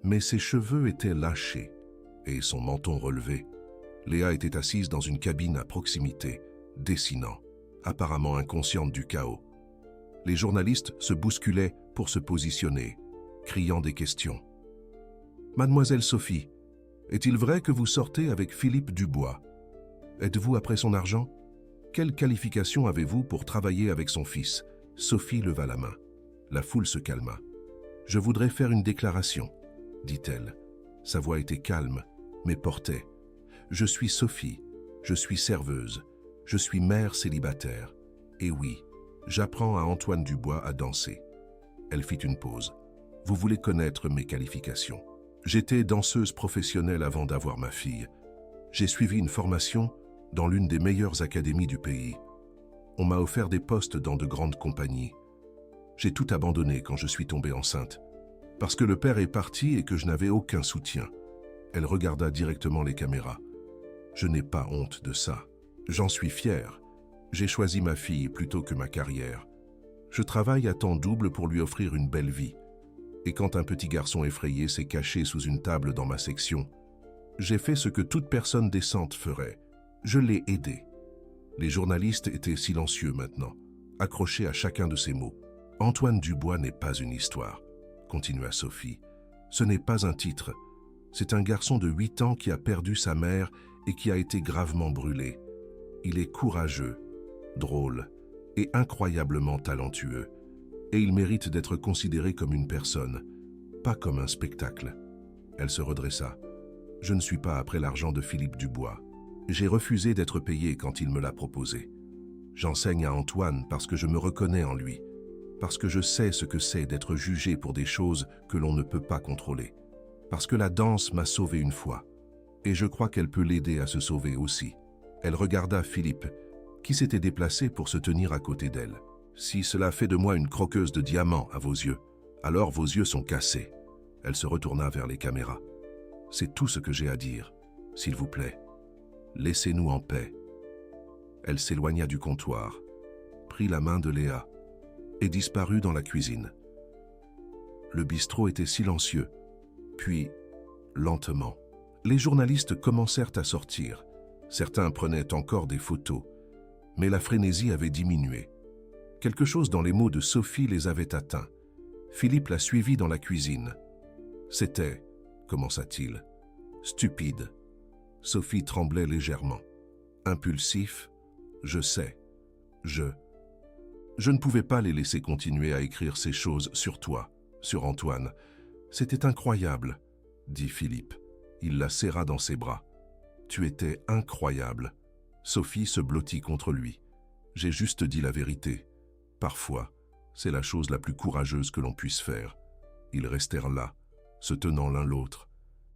Mais ses cheveux étaient lâchés et son menton relevé. Léa était assise dans une cabine à proximité, dessinant, apparemment inconsciente du chaos. Les journalistes se bousculaient pour se positionner, criant des questions. « Mademoiselle Sophie, est-il vrai que vous sortez avec Philippe Dubois? Êtes-vous après son argent? Quelle qualification avez-vous pour travailler avec son fils ?» Sophie leva la main. La foule se calma. « Je voudrais faire une déclaration, » dit-elle. Sa voix était calme, mais portait. « Je suis Sophie, je suis serveuse, je suis mère célibataire. Et oui, j'apprends à Antoine Dubois à danser. » Elle fit une pause. « Vous voulez connaître mes qualifications? J'étais danseuse professionnelle avant d'avoir ma fille. J'ai suivi une formation dans l'une des meilleures académies du pays. On m'a offert des postes dans de grandes compagnies. J'ai tout abandonné quand je suis tombée enceinte, parce que le père est parti et que je n'avais aucun soutien. » Elle regarda directement les caméras. « Je n'ai pas honte de ça. J'en suis fière. J'ai choisi ma fille plutôt que ma carrière. Je travaille à temps double pour lui offrir une belle vie. Et quand un petit garçon effrayé s'est caché sous une table dans ma section, j'ai fait ce que toute personne décente ferait. Je l'ai aidé. » Les journalistes étaient silencieux maintenant, accrochés à chacun de ces mots. « Antoine Dubois n'est pas une histoire, » continua Sophie. « Ce n'est pas un titre. C'est un garçon de 8 ans qui a perdu sa mère et qui a été gravement brûlé. Il est courageux, drôle et incroyablement talentueux. Et il mérite d'être considéré comme une personne, pas comme un spectacle. » Elle se redressa. « Je ne suis pas après l'argent de Philippe Dubois. J'ai refusé d'être payé quand il me l'a proposé. J'enseigne à Antoine parce que je me reconnais en lui, parce que je sais ce que c'est d'être jugé pour des choses que l'on ne peut pas contrôler, parce que la danse m'a sauvé une fois, et je crois qu'elle peut l'aider à se sauver aussi. » Elle regarda Philippe, qui s'était déplacé pour se tenir à côté d'elle. « Si cela fait de moi une croqueuse de diamants à vos yeux, alors vos yeux sont cassés. » Elle se retourna vers les caméras. « C'est tout ce que j'ai à dire. S'il vous plaît, laissez-nous en paix. » Elle s'éloigna du comptoir, prit la main de Léa et disparut dans la cuisine. Le bistrot était silencieux, puis, lentement, les journalistes commencèrent à sortir. Certains prenaient encore des photos, mais la frénésie avait diminué. Quelque chose dans les mots de Sophie les avait atteints. Philippe la suivit dans la cuisine. « C'était, » commença-t-il, « stupide. » Sophie tremblait légèrement. « Impulsif, je sais. Je ne pouvais pas les laisser continuer à écrire ces choses sur toi, sur Antoine. C'était incroyable, » dit Philippe. Il la serra dans ses bras. « Tu étais incroyable. » Sophie se blottit contre lui. « J'ai juste dit la vérité. Parfois, c'est la chose la plus courageuse que l'on puisse faire. » Ils restèrent là, se tenant l'un l'autre,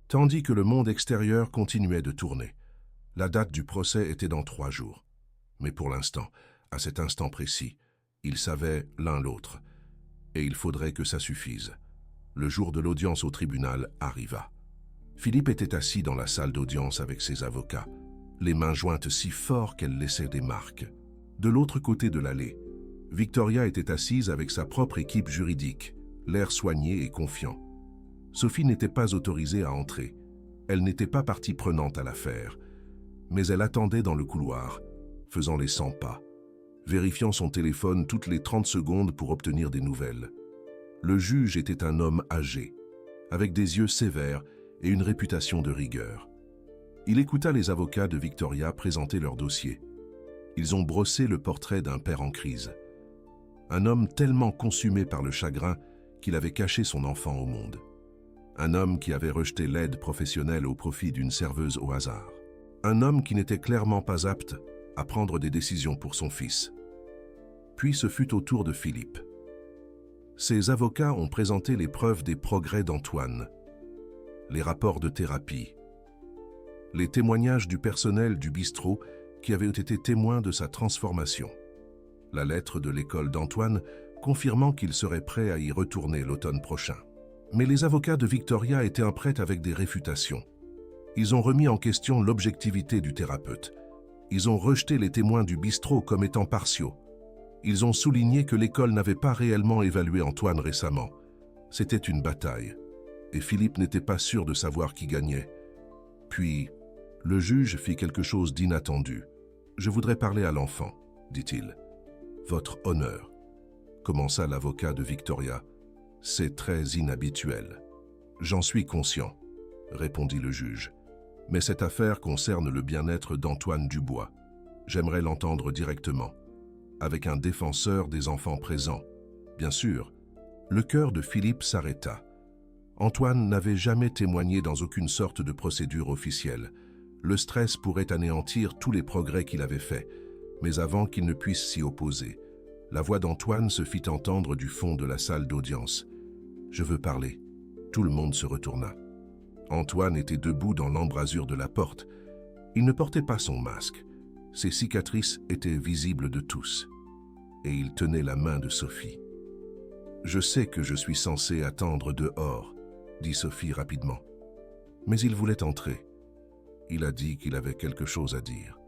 tandis que le monde extérieur continuait de tourner. La date du procès était dans 3 jours. Mais pour l'instant, à cet instant précis, ils savaient l'un l'autre. Et il faudrait que ça suffise. Le jour de l'audience au tribunal arriva. Philippe était assis dans la salle d'audience avec ses avocats, les mains jointes si fort qu'elles laissaient des marques. De l'autre côté de l'allée, Victoria était assise avec sa propre équipe juridique, l'air soigné et confiant. Sophie n'était pas autorisée à entrer. Elle n'était pas partie prenante à l'affaire, Mais elle attendait dans le couloir, faisant les 100 pas, vérifiant son téléphone toutes les 30 secondes pour obtenir des nouvelles. Le juge était un homme âgé, avec des yeux sévères et une réputation de rigueur. Il écouta les avocats de Victoria présenter leur dossier. Ils ont brossé le portrait d'un père en crise. Un homme tellement consumé par le chagrin qu'il avait caché son enfant au monde. Un homme qui avait rejeté l'aide professionnelle au profit d'une serveuse au hasard. Un homme qui n'était clairement pas apte à prendre des décisions pour son fils. Puis ce fut au tour de Philippe. Ses avocats ont présenté les preuves des progrès d'Antoine, les rapports de thérapie, les témoignages du personnel du bistrot qui avait été témoin de sa transformation, la lettre de l'école d'Antoine confirmant qu'il serait prêt à y retourner l'automne prochain. Mais les avocats de Victoria étaient prêts avec des réfutations. Ils ont remis en question l'objectivité du thérapeute. Ils ont rejeté les témoins du bistrot comme étant partiaux. Ils ont souligné que l'école n'avait pas réellement évalué Antoine récemment. C'était une bataille, et Philippe n'était pas sûr de savoir qui gagnait. Puis, le juge fit quelque chose d'inattendu. « Je voudrais parler à l'enfant, dit-il. Votre honneur, commença l'avocat de Victoria. C'est très inhabituel. J'en suis conscient, répondit le juge. Mais cette affaire concerne le bien-être d'Antoine Dubois. J'aimerais l'entendre directement, avec un défenseur des enfants présents. Bien sûr, le cœur de Philippe s'arrêta. Antoine n'avait jamais témoigné dans aucune sorte de procédure officielle. Le stress pourrait anéantir tous les progrès qu'il avait faits, mais avant qu'il ne puisse s'y opposer, la voix d'Antoine se fit entendre du fond de la salle d'audience. « Je veux parler. » Tout le monde se retourna. Antoine était debout dans l'embrasure de la porte. Il ne portait pas son masque. Ses cicatrices étaient visibles de tous. Et il tenait la main de Sophie. « Je sais que je suis censé attendre dehors, » dit Sophie rapidement. Mais il voulait entrer. Il a dit qu'il avait quelque chose à dire.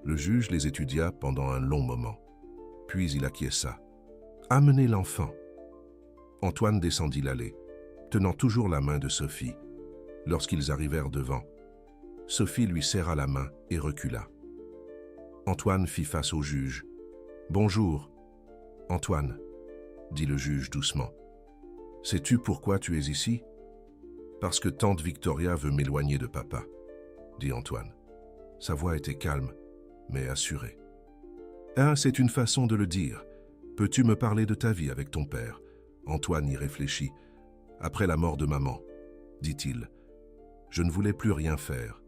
Le juge les étudia pendant un long moment. Puis il acquiesça. « Amenez l'enfant. » Antoine descendit l'allée, tenant toujours la main de Sophie. Lorsqu'ils arrivèrent devant, Sophie lui serra la main et recula. Antoine fit face au juge. « Bonjour, Antoine, » dit le juge doucement. « Sais-tu pourquoi tu es ici ? » « Parce que tante Victoria veut m'éloigner de papa, » dit Antoine. Sa voix était calme, mais assurée. « Ah, c'est une façon de le dire. Peux-tu me parler de ta vie avec ton père ?» Antoine y réfléchit. « Après la mort de maman, » dit-il, « je ne voulais plus rien faire.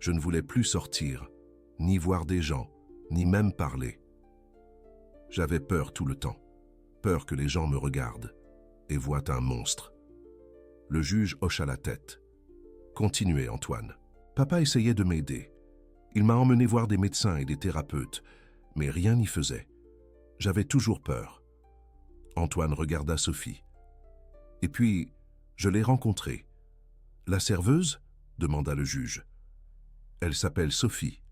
Je ne voulais plus sortir, ni voir des gens, ni même parler. J'avais peur tout le temps, peur que les gens me regardent et voient un monstre. » Le juge hocha la tête. « Continuez, Antoine. Papa essayait de m'aider. Il m'a emmené voir des médecins et des thérapeutes, mais rien n'y faisait. J'avais toujours peur. » Antoine regarda Sophie. « Et puis, je l'ai rencontrée. »« La serveuse ?» demanda le juge. « Elle s'appelle Sophie, »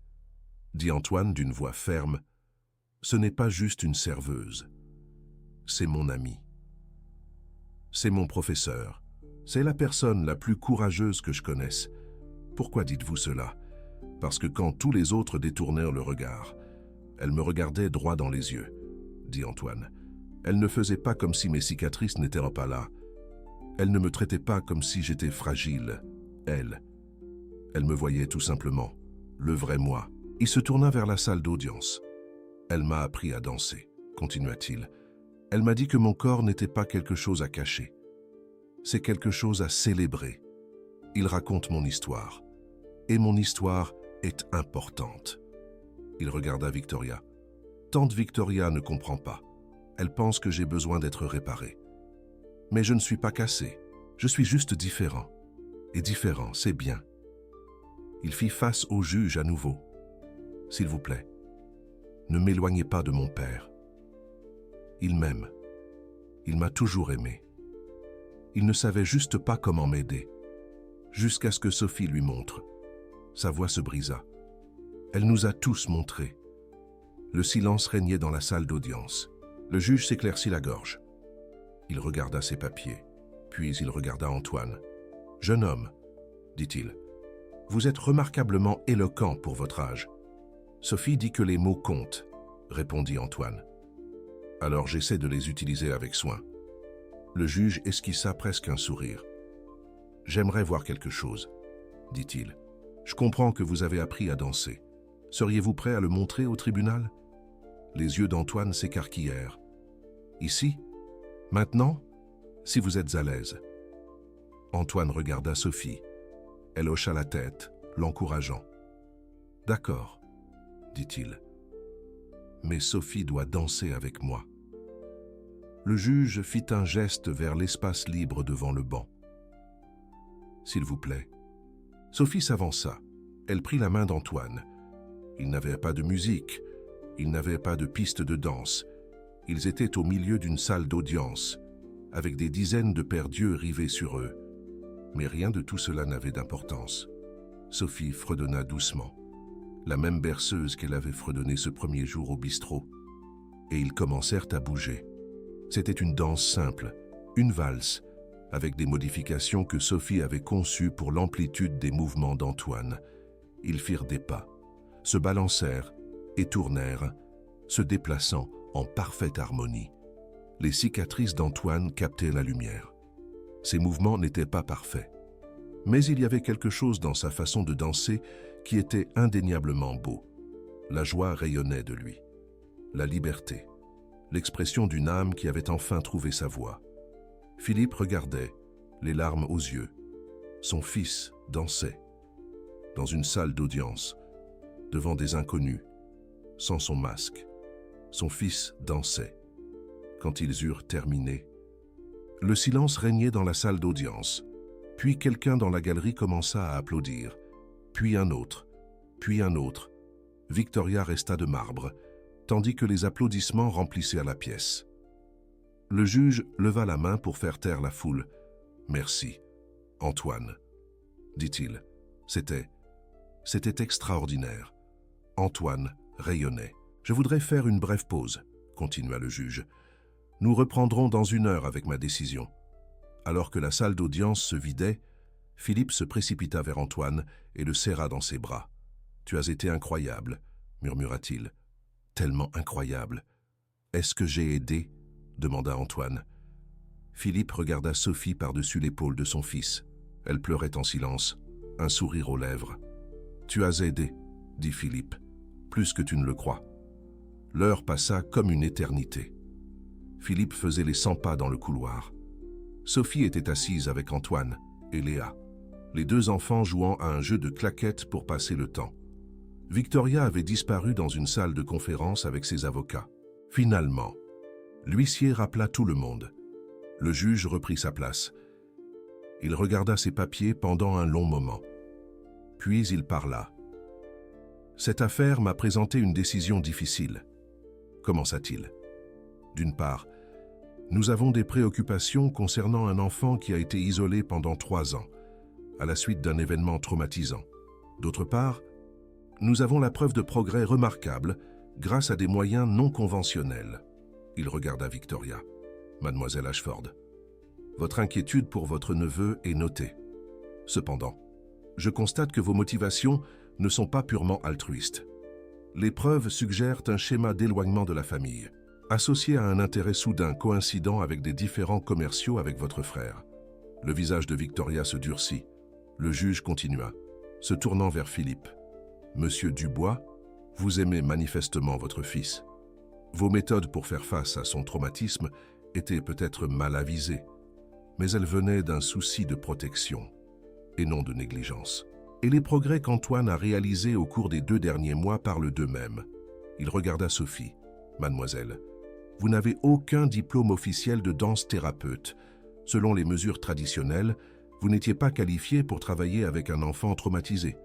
dit Antoine d'une voix ferme. « Ce n'est pas juste une serveuse. C'est mon amie. C'est mon professeur. C'est la personne la plus courageuse que je connaisse. Pourquoi dites-vous cela? Parce que quand tous les autres détournèrent le regard, elle me regardait droit dans les yeux, » dit Antoine. « Elle ne faisait pas comme si mes cicatrices n'étaient pas là. Elle ne me traitait pas comme si j'étais fragile. Elle me voyait tout simplement, le vrai moi. » Il se tourna vers la salle d'audience. « Elle m'a appris à danser, » continua-t-il. « Elle m'a dit que mon corps n'était pas quelque chose à cacher. C'est quelque chose à célébrer. Il raconte mon histoire. Et mon histoire est importante. » Il regarda Victoria. « Tante Victoria ne comprend pas. Elle pense que j'ai besoin d'être réparé. Mais je ne suis pas cassé. Je suis juste différent. Et différent, c'est bien. » Il fit face au juge à nouveau. « S'il vous plaît, ne m'éloignez pas de mon père. Il m'aime. Il m'a toujours aimé. Il ne savait juste pas comment m'aider. Jusqu'à ce que Sophie lui montre. » Sa voix se brisa. Elle nous a tous montré. Le silence régnait dans la salle d'audience. Le juge s'éclaircit la gorge. Il regarda ses papiers, puis il regarda Antoine. « Jeune homme, dit-il, Vous êtes remarquablement éloquent pour votre âge. Sophie dit que les mots comptent, répondit Antoine. Alors j'essaie de les utiliser avec soin. Le juge esquissa presque un sourire. J'aimerais voir quelque chose, dit-il. Je comprends que vous avez appris à danser. Seriez-vous prêt à le montrer au tribunal? Les yeux d'Antoine s'écarquillèrent. Ici? Maintenant? Si vous êtes à l'aise. Antoine regarda Sophie. Elle hocha la tête, l'encourageant. D'accord, dit-il. Mais Sophie doit danser avec moi. Le juge fit un geste vers l'espace libre devant le banc. S'il vous plaît. Sophie s'avança. Elle prit la main d'Antoine. Il n'avait pas de musique. Il n'avait pas de piste de danse. Ils étaient au milieu d'une salle d'audience, avec des dizaines de paires d'yeux rivés sur eux. Mais rien de tout cela n'avait d'importance. Sophie fredonna doucement, la même berceuse qu'elle avait fredonnée ce premier jour au bistrot. Et ils commencèrent à bouger. C'était une danse simple, une valse, avec des modifications que Sophie avait conçues pour l'amplitude des mouvements d'Antoine. Ils firent des pas, se balancèrent et tournèrent, se déplaçant en parfaite harmonie. Les cicatrices d'Antoine captaient la lumière. Ses mouvements n'étaient pas parfaits. Mais il y avait quelque chose dans sa façon de danser qui était indéniablement beau. La joie rayonnait de lui. La liberté. L'expression d'une âme qui avait enfin trouvé sa voie. Philippe regardait, les larmes aux yeux. Son fils dansait. Dans une salle d'audience, devant des inconnus, sans son masque. Son fils dansait. Quand ils eurent terminé, le silence régnait dans la salle d'audience. Puis quelqu'un dans la galerie commença à applaudir. Puis un autre. Puis un autre. Victoria resta de marbre, tandis que les applaudissements remplissaient la pièce. Le juge leva la main pour faire taire la foule. « Merci, Antoine, » dit-il. C'était extraordinaire. Antoine rayonnait. « Je voudrais faire une brève pause, » continua le juge. « Nous reprendrons dans 1 heure avec ma décision. » Alors que la salle d'audience se vidait, Philippe se précipita vers Antoine et le serra dans ses bras. « Tu as été incroyable, » murmura-t-il. « Tellement incroyable. »« Est-ce que j'ai aidé ?» demanda Antoine. Philippe regarda Sophie par-dessus l'épaule de son fils. Elle pleurait en silence, un sourire aux lèvres. « Tu as aidé, » dit Philippe, « plus que tu ne le crois. » L'heure passa comme une éternité. Philippe faisait les 100 pas dans le couloir. Sophie était assise avec Antoine et Léa, les 2 enfants jouant à un jeu de claquettes pour passer le temps. Victoria avait disparu dans une salle de conférence avec ses avocats. Finalement, l'huissier rappela tout le monde. Le juge reprit sa place. Il regarda ses papiers pendant un long moment. Puis il parla. « Cette affaire m'a présenté une décision difficile. » Commença-t-il. « D'une part, nous avons des préoccupations concernant un enfant qui a été isolé pendant 3 ans, à la suite d'un événement traumatisant. D'autre part, nous avons la preuve de progrès remarquable grâce à des moyens non conventionnels. » Il regarda Victoria. « Mademoiselle Ashford, votre inquiétude pour votre neveu est notée. Cependant, je constate que vos motivations ne sont pas purement altruistes. Les preuves suggèrent un schéma d'éloignement de la famille, associé à un intérêt soudain coïncidant avec des différends commerciaux avec votre frère. » Le visage de Victoria se durcit. Le juge continua, se tournant vers Philippe. « Monsieur Dubois, vous aimez manifestement votre fils. Vos méthodes pour faire face à son traumatisme étaient peut-être mal avisées, mais elles venaient d'un souci de protection, et non de négligence. Et les progrès qu'Antoine a réalisés au cours des 2 derniers mois parlent d'eux-mêmes. » Il regarda Sophie. « Mademoiselle, vous n'avez aucun diplôme officiel de danse-thérapeute. Selon les mesures traditionnelles, vous n'étiez pas qualifiée pour travailler avec un enfant traumatisé. »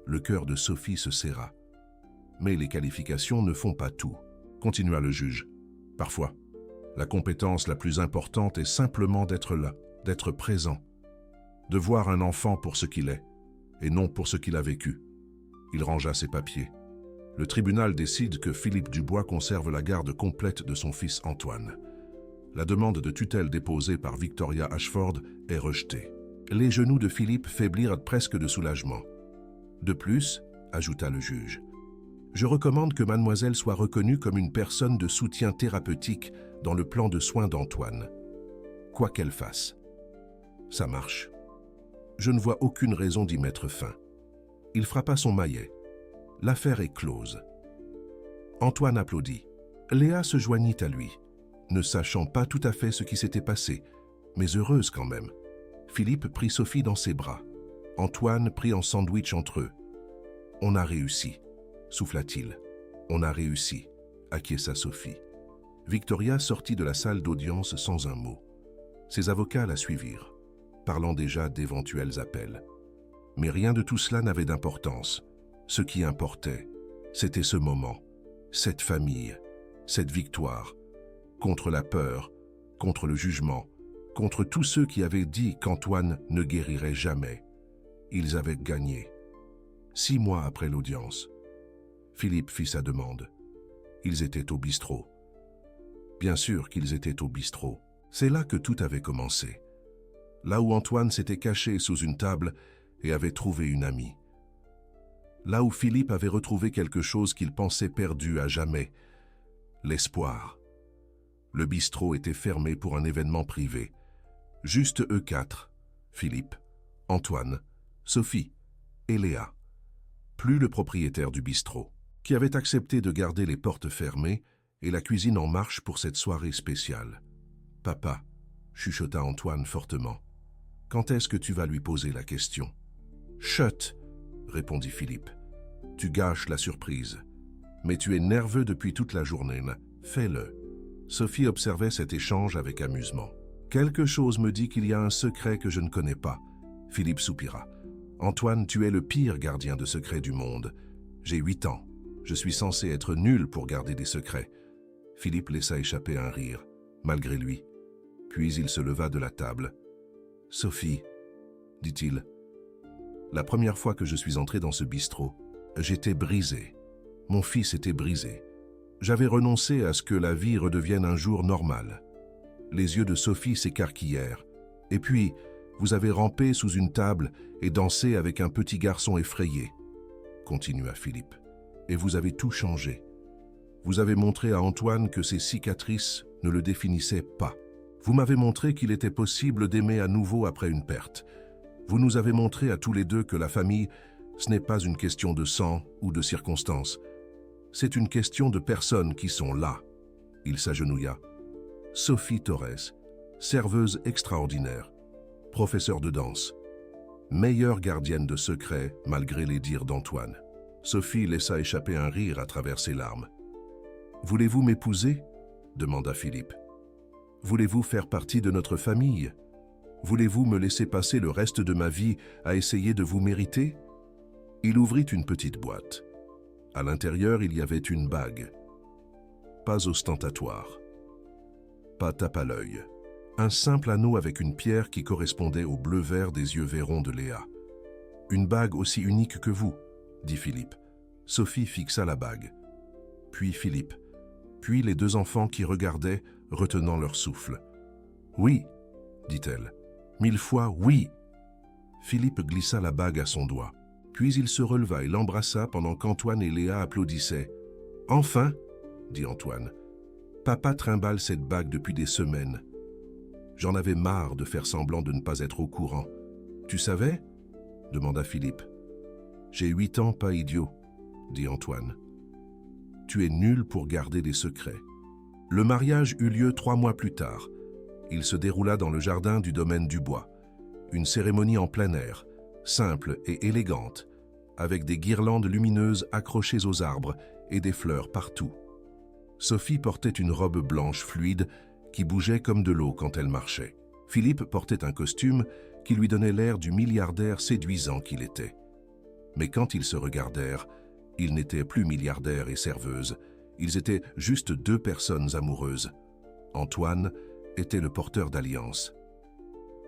Le cœur de Sophie se serra. « Mais les qualifications ne font pas tout, » continua le juge. « Parfois, la compétence la plus importante est simplement d'être là, d'être présent, de voir un enfant pour ce qu'il est, et non pour ce qu'il a vécu. » Il rangea ses papiers. Le tribunal décide que Philippe Dubois conserve la garde complète de son fils Antoine. La demande de tutelle déposée par Victoria Ashford est rejetée. Les genoux de Philippe faiblirent presque de soulagement. De plus, ajouta le juge, je recommande que mademoiselle soit reconnue comme une personne de soutien thérapeutique dans le plan de soins d'Antoine. Quoi qu'elle fasse. Ça marche. Je ne vois aucune raison d'y mettre fin. Il frappa son maillet. L'affaire est close. Antoine applaudit. Léa se joignit à lui, ne sachant pas tout à fait ce qui s'était passé, mais heureuse quand même. Philippe prit Sophie dans ses bras. Antoine prit en sandwich entre eux. « On a réussi », souffla-t-il. « On a réussi », acquiesça Sophie. Victoria sortit de la salle d'audience sans un mot. Ses avocats la suivirent, parlant déjà d'éventuels appels. Mais rien de tout cela n'avait d'importance. Ce qui importait, c'était ce moment, cette famille, cette victoire, contre la peur, contre le jugement, contre tous ceux qui avaient dit qu'Antoine ne guérirait jamais. Ils avaient gagné. 6 mois après l'audience, Philippe fit sa demande. Ils étaient au bistrot. Bien sûr qu'ils étaient au bistrot. C'est là que tout avait commencé. Là où Antoine s'était caché sous une table et avait trouvé une amie. Là où Philippe avait retrouvé quelque chose qu'il pensait perdu à jamais, l'espoir. Le bistrot était fermé pour un événement privé. Juste eux 4, Philippe, Antoine, Sophie et Léa. Plus le propriétaire du bistrot, qui avait accepté de garder les portes fermées et la cuisine en marche pour cette soirée spéciale. « Papa », chuchota Antoine fortement, « quand est-ce que tu vas lui poser la question ?»« Chut !» répondit Philippe. « Tu gâches la surprise. Mais tu es nerveux depuis toute la journée. Fais-le. » Sophie observait cet échange avec amusement. « Quelque chose me dit qu'il y a un secret que je ne connais pas. » Philippe soupira. « Antoine, tu es le pire gardien de secrets du monde. J'ai 8 ans. Je suis censé être nul pour garder des secrets. » Philippe laissa échapper un rire, malgré lui. Puis il se leva de la table. « Sophie, dit-il, la première fois que je suis entré dans ce bistrot, j'étais brisé. Mon fils était brisé. J'avais renoncé à ce que la vie redevienne un jour normal. » Les yeux de Sophie s'écarquillèrent. « Et puis, vous avez rampé sous une table et dansé avec un petit garçon effrayé, » continua Philippe. « Et vous avez tout changé. Vous avez montré à Antoine que ses cicatrices ne le définissaient pas. Vous m'avez montré qu'il était possible d'aimer à nouveau après une perte. Vous nous avez montré à tous les deux que la famille, ce n'est pas une question de sang ou de circonstances. C'est une question de personnes qui sont là. » Il s'agenouilla. « Sophie Torres, serveuse extraordinaire, professeure de danse, meilleure gardienne de secrets malgré les dires d'Antoine. » Sophie laissa échapper un rire à travers ses larmes. « Voulez-vous m'épouser » demanda Philippe. « Voulez-vous faire partie de notre famille ? Voulez-vous me laisser passer le reste de ma vie à essayer de vous mériter ?» Il ouvrit une petite boîte. À l'intérieur, il y avait une bague. Pas ostentatoire. Pas tape à l'œil. Un simple anneau avec une pierre qui correspondait au bleu-vert des yeux vairons de Léa. « Une bague aussi unique que vous » dit Philippe. Sophie fixa la bague. Puis Philippe. Puis les 2 enfants qui regardaient, retenant leur souffle. « Oui, » dit-elle. « 1000 fois oui !» Philippe glissa la bague à son doigt. Puis il se releva et l'embrassa pendant qu'Antoine et Léa applaudissaient. « Enfin !» dit Antoine. « Papa trimballe cette bague depuis des semaines. J'en avais marre de faire semblant de ne pas être au courant. Tu savais ?» demanda Philippe. « J'ai 8 ans, pas idiot, » dit Antoine. « Tu es nul pour garder des secrets. » Le mariage eut lieu 3 mois plus tard. Il se déroula dans le jardin du domaine du Bois. Une cérémonie en plein air, simple et élégante, avec des guirlandes lumineuses accrochées aux arbres et des fleurs partout. Sophie portait une robe blanche fluide qui bougeait comme de l'eau quand elle marchait. Philippe portait un costume qui lui donnait l'air du milliardaire séduisant qu'il était. Mais quand ils se regardèrent, ils n'étaient plus milliardaires et serveuses, ils étaient juste 2 personnes amoureuses. Antoine était le porteur d'alliance.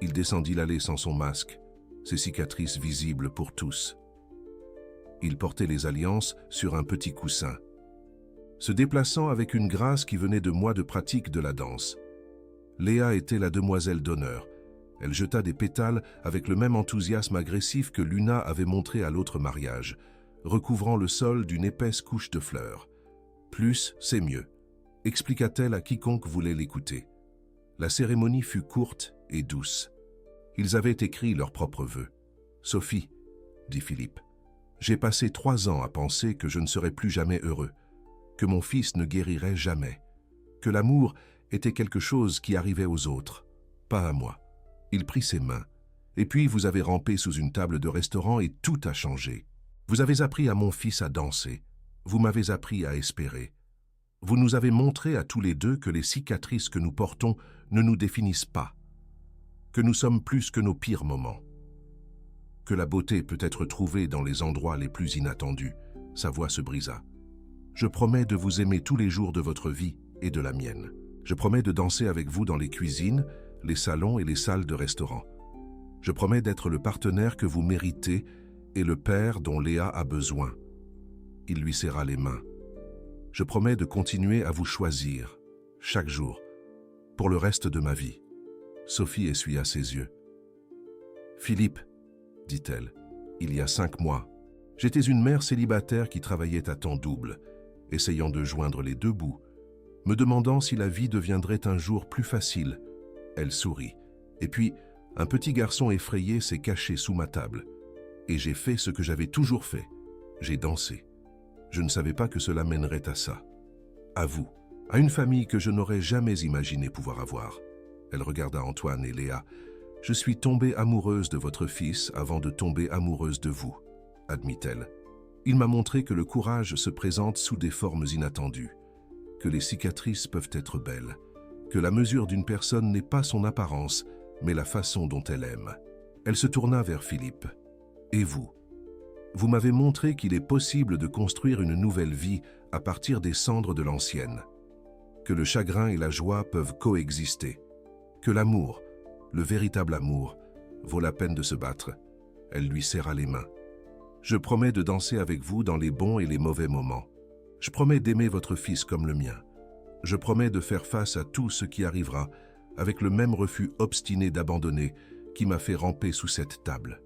Il descendit l'allée sans son masque, ses cicatrices visibles pour tous. Il portait les alliances sur un petit coussin, se déplaçant avec une grâce qui venait de mois de pratique de la danse. Léa était la demoiselle d'honneur, Elle jeta des pétales avec le même enthousiasme agressif que Luna avait montré à l'autre mariage, recouvrant le sol d'une épaisse couche de fleurs. « Plus, c'est mieux », expliqua-t-elle à quiconque voulait l'écouter. La cérémonie fut courte et douce. Ils avaient écrit leurs propres vœux. « Sophie, » dit Philippe, « j'ai passé 3 ans à penser que je ne serais plus jamais heureux, que mon fils ne guérirait jamais, que l'amour était quelque chose qui arrivait aux autres, pas à moi. » Il prit ses mains. « Et puis vous avez rampé sous une table de restaurant et tout a changé. Vous avez appris à mon fils à danser. Vous m'avez appris à espérer. Vous nous avez montré à tous les deux que les cicatrices que nous portons ne nous définissent pas, que nous sommes plus que nos pires moments, que la beauté peut être trouvée dans les endroits les plus inattendus. » Sa voix se brisa. « Je promets de vous aimer tous les jours de votre vie et de la mienne. Je promets de danser avec vous dans les cuisines, les salons et les salles de restaurant. Je promets d'être le partenaire que vous méritez et le père dont Léa a besoin. » Il lui serra les mains. « Je promets de continuer à vous choisir, chaque jour, pour le reste de ma vie. » Sophie essuya ses yeux. « Philippe, » dit-elle, « il y a 5 mois, j'étais une mère célibataire qui travaillait à temps double, essayant de joindre les 2 bouts, me demandant si la vie deviendrait un jour plus facile. » Elle sourit. Et puis, un petit garçon effrayé s'est caché sous ma table. Et j'ai fait ce que j'avais toujours fait. J'ai dansé. Je ne savais pas que cela mènerait à ça. À vous, à une famille que je n'aurais jamais imaginé pouvoir avoir. Elle regarda Antoine et Léa. « Je suis tombée amoureuse de votre fils avant de tomber amoureuse de vous, » admit-elle. « Il m'a montré que le courage se présente sous des formes inattendues, que les cicatrices peuvent être belles, que la mesure d'une personne n'est pas son apparence, mais la façon dont elle aime. » Elle se tourna vers Philippe. « Et vous? Vous m'avez montré qu'il est possible de construire une nouvelle vie à partir des cendres de l'ancienne, que le chagrin et la joie peuvent coexister, que l'amour, le véritable amour, vaut la peine de se battre. » Elle lui serra les mains. « Je promets de danser avec vous dans les bons et les mauvais moments. Je promets d'aimer votre fils comme le mien. Je promets de faire face à tout ce qui arrivera avec le même refus obstiné d'abandonner qui m'a fait ramper sous cette table. »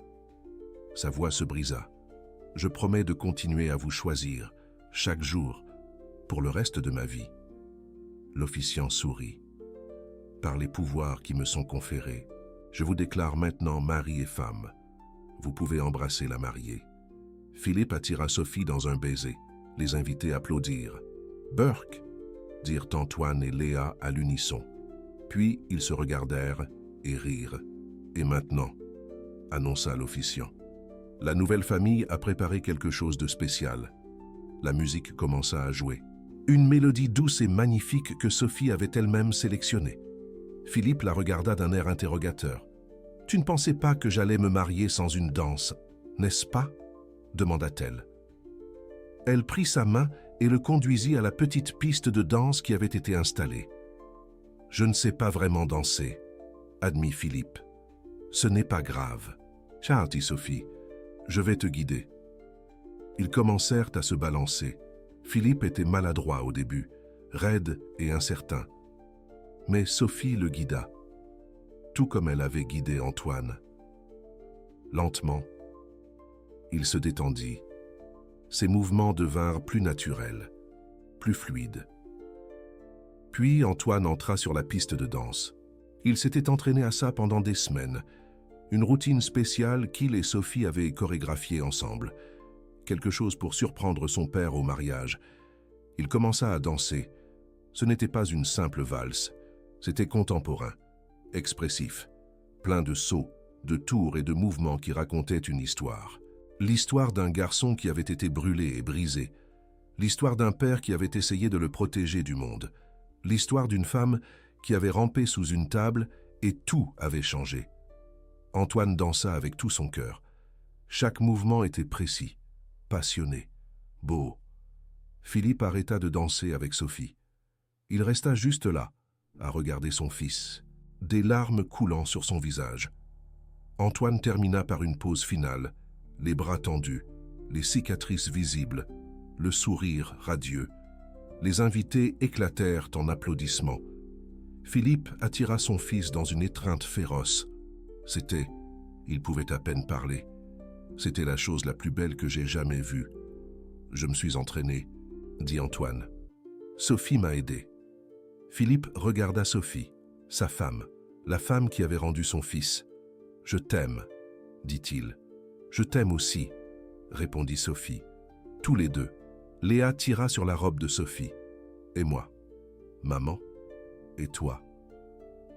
Sa voix se brisa. « Je promets de continuer à vous choisir, chaque jour, pour le reste de ma vie. » L'officiant sourit. « Par les pouvoirs qui me sont conférés, je vous déclare maintenant mari et femme. Vous pouvez embrasser la mariée. » Philippe attira Sophie dans un baiser. Les invités applaudirent. « Burke !» dirent Antoine et Léa à l'unisson. Puis ils se regardèrent et rirent. « Et maintenant ?» annonça l'officiant. La nouvelle famille a préparé quelque chose de spécial. La musique commença à jouer. Une mélodie douce et magnifique que Sophie avait elle-même sélectionnée. Philippe la regarda d'un air interrogateur. « Tu ne pensais pas que j'allais me marier sans une danse, n'est-ce pas ?» demanda-t-elle. Elle prit sa main et le conduisit à la petite piste de danse qui avait été installée. « Je ne sais pas vraiment danser, » admit Philippe. « Ce n'est pas grave. »« Ciao, dit Sophie. Je vais te guider. » Ils commencèrent à se balancer. Philippe était maladroit au début, raide et incertain. Mais Sophie le guida, tout comme elle avait guidé Antoine. Lentement, il se détendit. Ses mouvements devinrent plus naturels, plus fluides. Puis Antoine entra sur la piste de danse. Il s'était entraîné à ça pendant des semaines, une routine spéciale qu'il et Sophie avaient chorégraphiée ensemble, quelque chose pour surprendre son père au mariage. Il commença à danser. Ce n'était pas une simple valse, c'était contemporain, expressif, plein de sauts, de tours et de mouvements qui racontaient une histoire. L'histoire d'un garçon qui avait été brûlé et brisé, l'histoire d'un père qui avait essayé de le protéger du monde, l'histoire d'une femme qui avait rampé sous une table et tout avait changé. Antoine dansa avec tout son cœur. Chaque mouvement était précis, passionné, beau. Philippe arrêta de danser avec Sophie. Il resta juste là, à regarder son fils, des larmes coulant sur son visage. Antoine termina par une pause finale, les bras tendus, les cicatrices visibles, le sourire radieux. Les invités éclatèrent en applaudissements. Philippe attira son fils dans une étreinte féroce. Il pouvait à peine parler. C'était la chose la plus belle que j'ai jamais vue. Je me suis entraîné, dit Antoine. Sophie m'a aidé. Philippe regarda Sophie, sa femme, la femme qui avait rendu son fils. Je t'aime, dit-il. Je t'aime aussi, répondit Sophie. Tous les deux. Léa tira sur la robe de Sophie. Et moi? Maman? Et toi?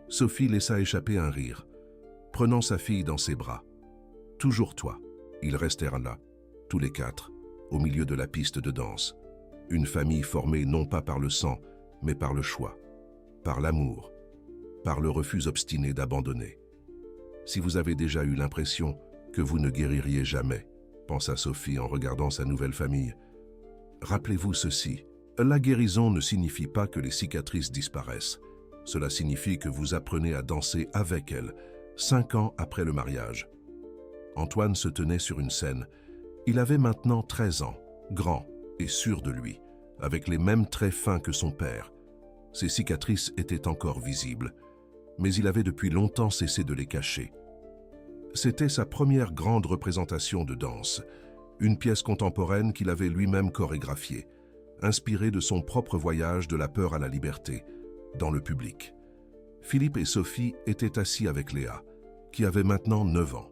Sophie laissa échapper un rire, prenant sa fille dans ses bras. Toujours toi. Ils restèrent là, tous les quatre, au milieu de la piste de danse. Une famille formée non pas par le sang, mais par le choix, par l'amour, par le refus obstiné d'abandonner. Si vous avez déjà eu l'impression que vous ne guéririez jamais, pensa Sophie en regardant sa nouvelle famille, rappelez-vous ceci, la guérison ne signifie pas que les cicatrices disparaissent. Cela signifie que vous apprenez à danser avec elles, 5 ans après le mariage. Antoine se tenait sur une scène. Il avait maintenant 13 ans, grand et sûr de lui, avec les mêmes traits fins que son père. Ses cicatrices étaient encore visibles, mais il avait depuis longtemps cessé de les cacher. C'était sa première grande représentation de danse, une pièce contemporaine qu'il avait lui-même chorégraphiée, inspirée de son propre voyage de la peur à la liberté, dans le public. Philippe et Sophie étaient assis avec Léa, qui avait maintenant 9 ans.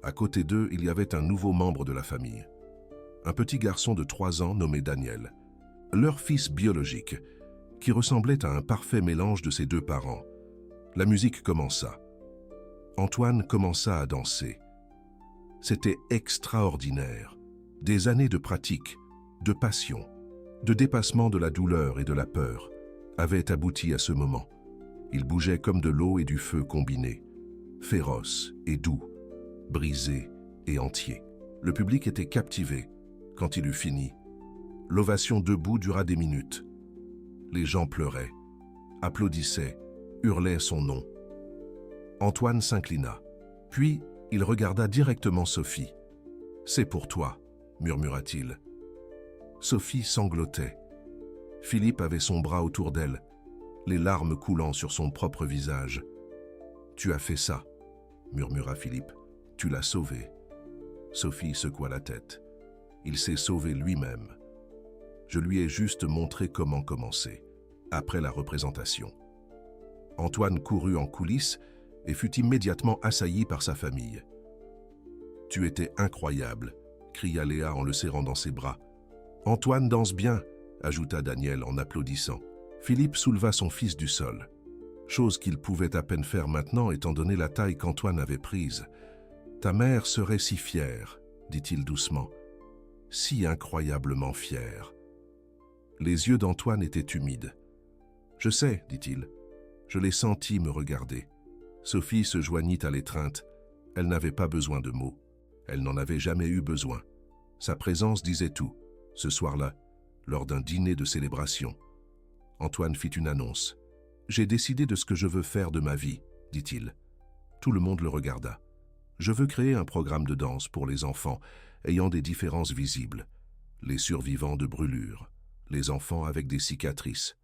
À côté d'eux, il y avait un nouveau membre de la famille, un petit garçon de 3 ans nommé Daniel, leur fils biologique, qui ressemblait à un parfait mélange de ses 2 parents. La musique commença. Antoine commença à danser. C'était extraordinaire. Des années de pratique, de passion, de dépassement de la douleur et de la peur avaient abouti à ce moment. Il bougeait comme de l'eau et du feu combinés, féroce et doux, brisé et entier. Le public était captivé quand il eut fini. L'ovation debout dura des minutes. Les gens pleuraient, applaudissaient, hurlaient son nom. Antoine s'inclina, puis il regarda directement Sophie. « C'est pour toi », murmura-t-il. Sophie sanglotait. Philippe avait son bras autour d'elle, les larmes coulant sur son propre visage. « Tu as fait ça », murmura Philippe. « Tu l'as sauvé. » Sophie secoua la tête. « Il s'est sauvé lui-même. Je lui ai juste montré comment commencer, après la représentation. » Antoine courut en coulisses et fut immédiatement assailli par sa famille. « Tu étais incroyable », cria Léa en le serrant dans ses bras. « Antoine danse bien », ajouta Daniel en applaudissant. Philippe souleva son fils du sol, chose qu'il pouvait à peine faire maintenant étant donné la taille qu'Antoine avait prise. « Ta mère serait si fière », dit-il doucement, « si incroyablement fière. » Les yeux d'Antoine étaient humides. « Je sais, dit-il, je l'ai senti me regarder. » Sophie se joignit à l'étreinte. Elle n'avait pas besoin de mots. Elle n'en avait jamais eu besoin. Sa présence disait tout, ce soir-là, lors d'un dîner de célébration. Antoine fit une annonce. « J'ai décidé de ce que je veux faire de ma vie, » dit-il. Tout le monde le regarda. « Je veux créer un programme de danse pour les enfants ayant des différences visibles, les survivants de brûlures, les enfants avec des cicatrices,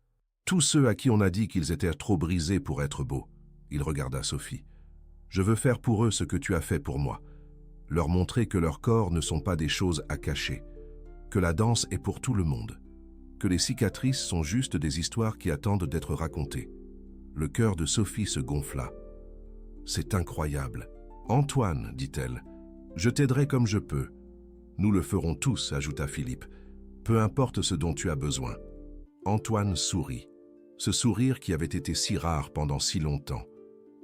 tous ceux à qui on a dit qu'ils étaient trop brisés pour être beaux. » Il regarda Sophie. « Je veux faire pour eux ce que tu as fait pour moi, leur montrer que leurs corps ne sont pas des choses à cacher, que la danse est pour tout le monde, que les cicatrices sont juste des histoires qui attendent d'être racontées. » Le cœur de Sophie se gonfla. « C'est incroyable. Antoine, dit-elle, je t'aiderai comme je peux. Nous le ferons tous, ajouta Philippe, peu importe ce dont tu as besoin. » Antoine sourit, ce sourire qui avait été si rare pendant si longtemps,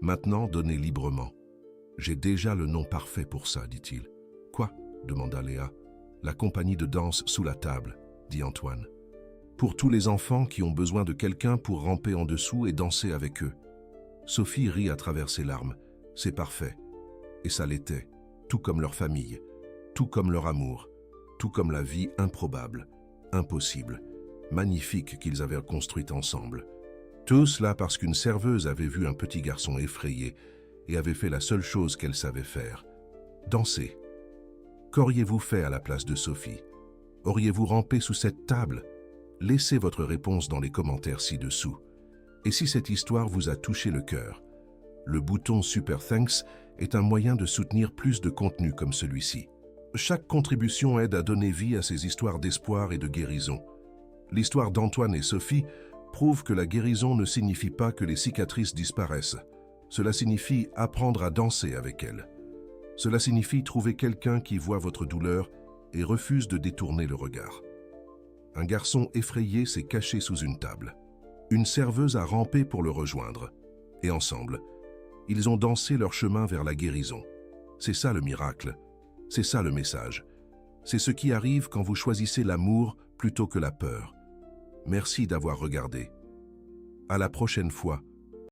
maintenant donné librement. « J'ai déjà le nom parfait pour ça, dit-il. »« Quoi ?» demanda Léa. « La compagnie de danse sous la table, dit Antoine. Pour tous les enfants qui ont besoin de quelqu'un pour ramper en dessous et danser avec eux. » Sophie rit à travers ses larmes. « C'est parfait. » Et ça l'était, tout comme leur famille, tout comme leur amour, tout comme la vie improbable, impossible, magnifique qu'ils avaient construite ensemble. Tout cela parce qu'une serveuse avait vu un petit garçon effrayé et avait fait la seule chose qu'elle savait faire, danser. Qu'auriez-vous fait à la place de Sophie? Auriez-vous rampé sous cette table? Laissez votre réponse dans les commentaires ci-dessous. Et si cette histoire vous a touché le cœur, Le bouton Super Thanks est un moyen de soutenir plus de contenu comme celui-ci. Chaque contribution aide à donner vie à ces histoires d'espoir et de guérison. L'histoire d'Antoine et Sophie prouve que la guérison ne signifie pas que les cicatrices disparaissent. Cela signifie apprendre à danser avec elles. Cela signifie trouver quelqu'un qui voit votre douleur et refuse de détourner le regard. Un garçon effrayé s'est caché sous une table. Une serveuse a rampé pour le rejoindre. Et ensemble, ils ont dansé leur chemin vers la guérison. C'est ça le miracle. C'est ça le message. C'est ce qui arrive quand vous choisissez l'amour plutôt que la peur. Merci d'avoir regardé. À la prochaine fois.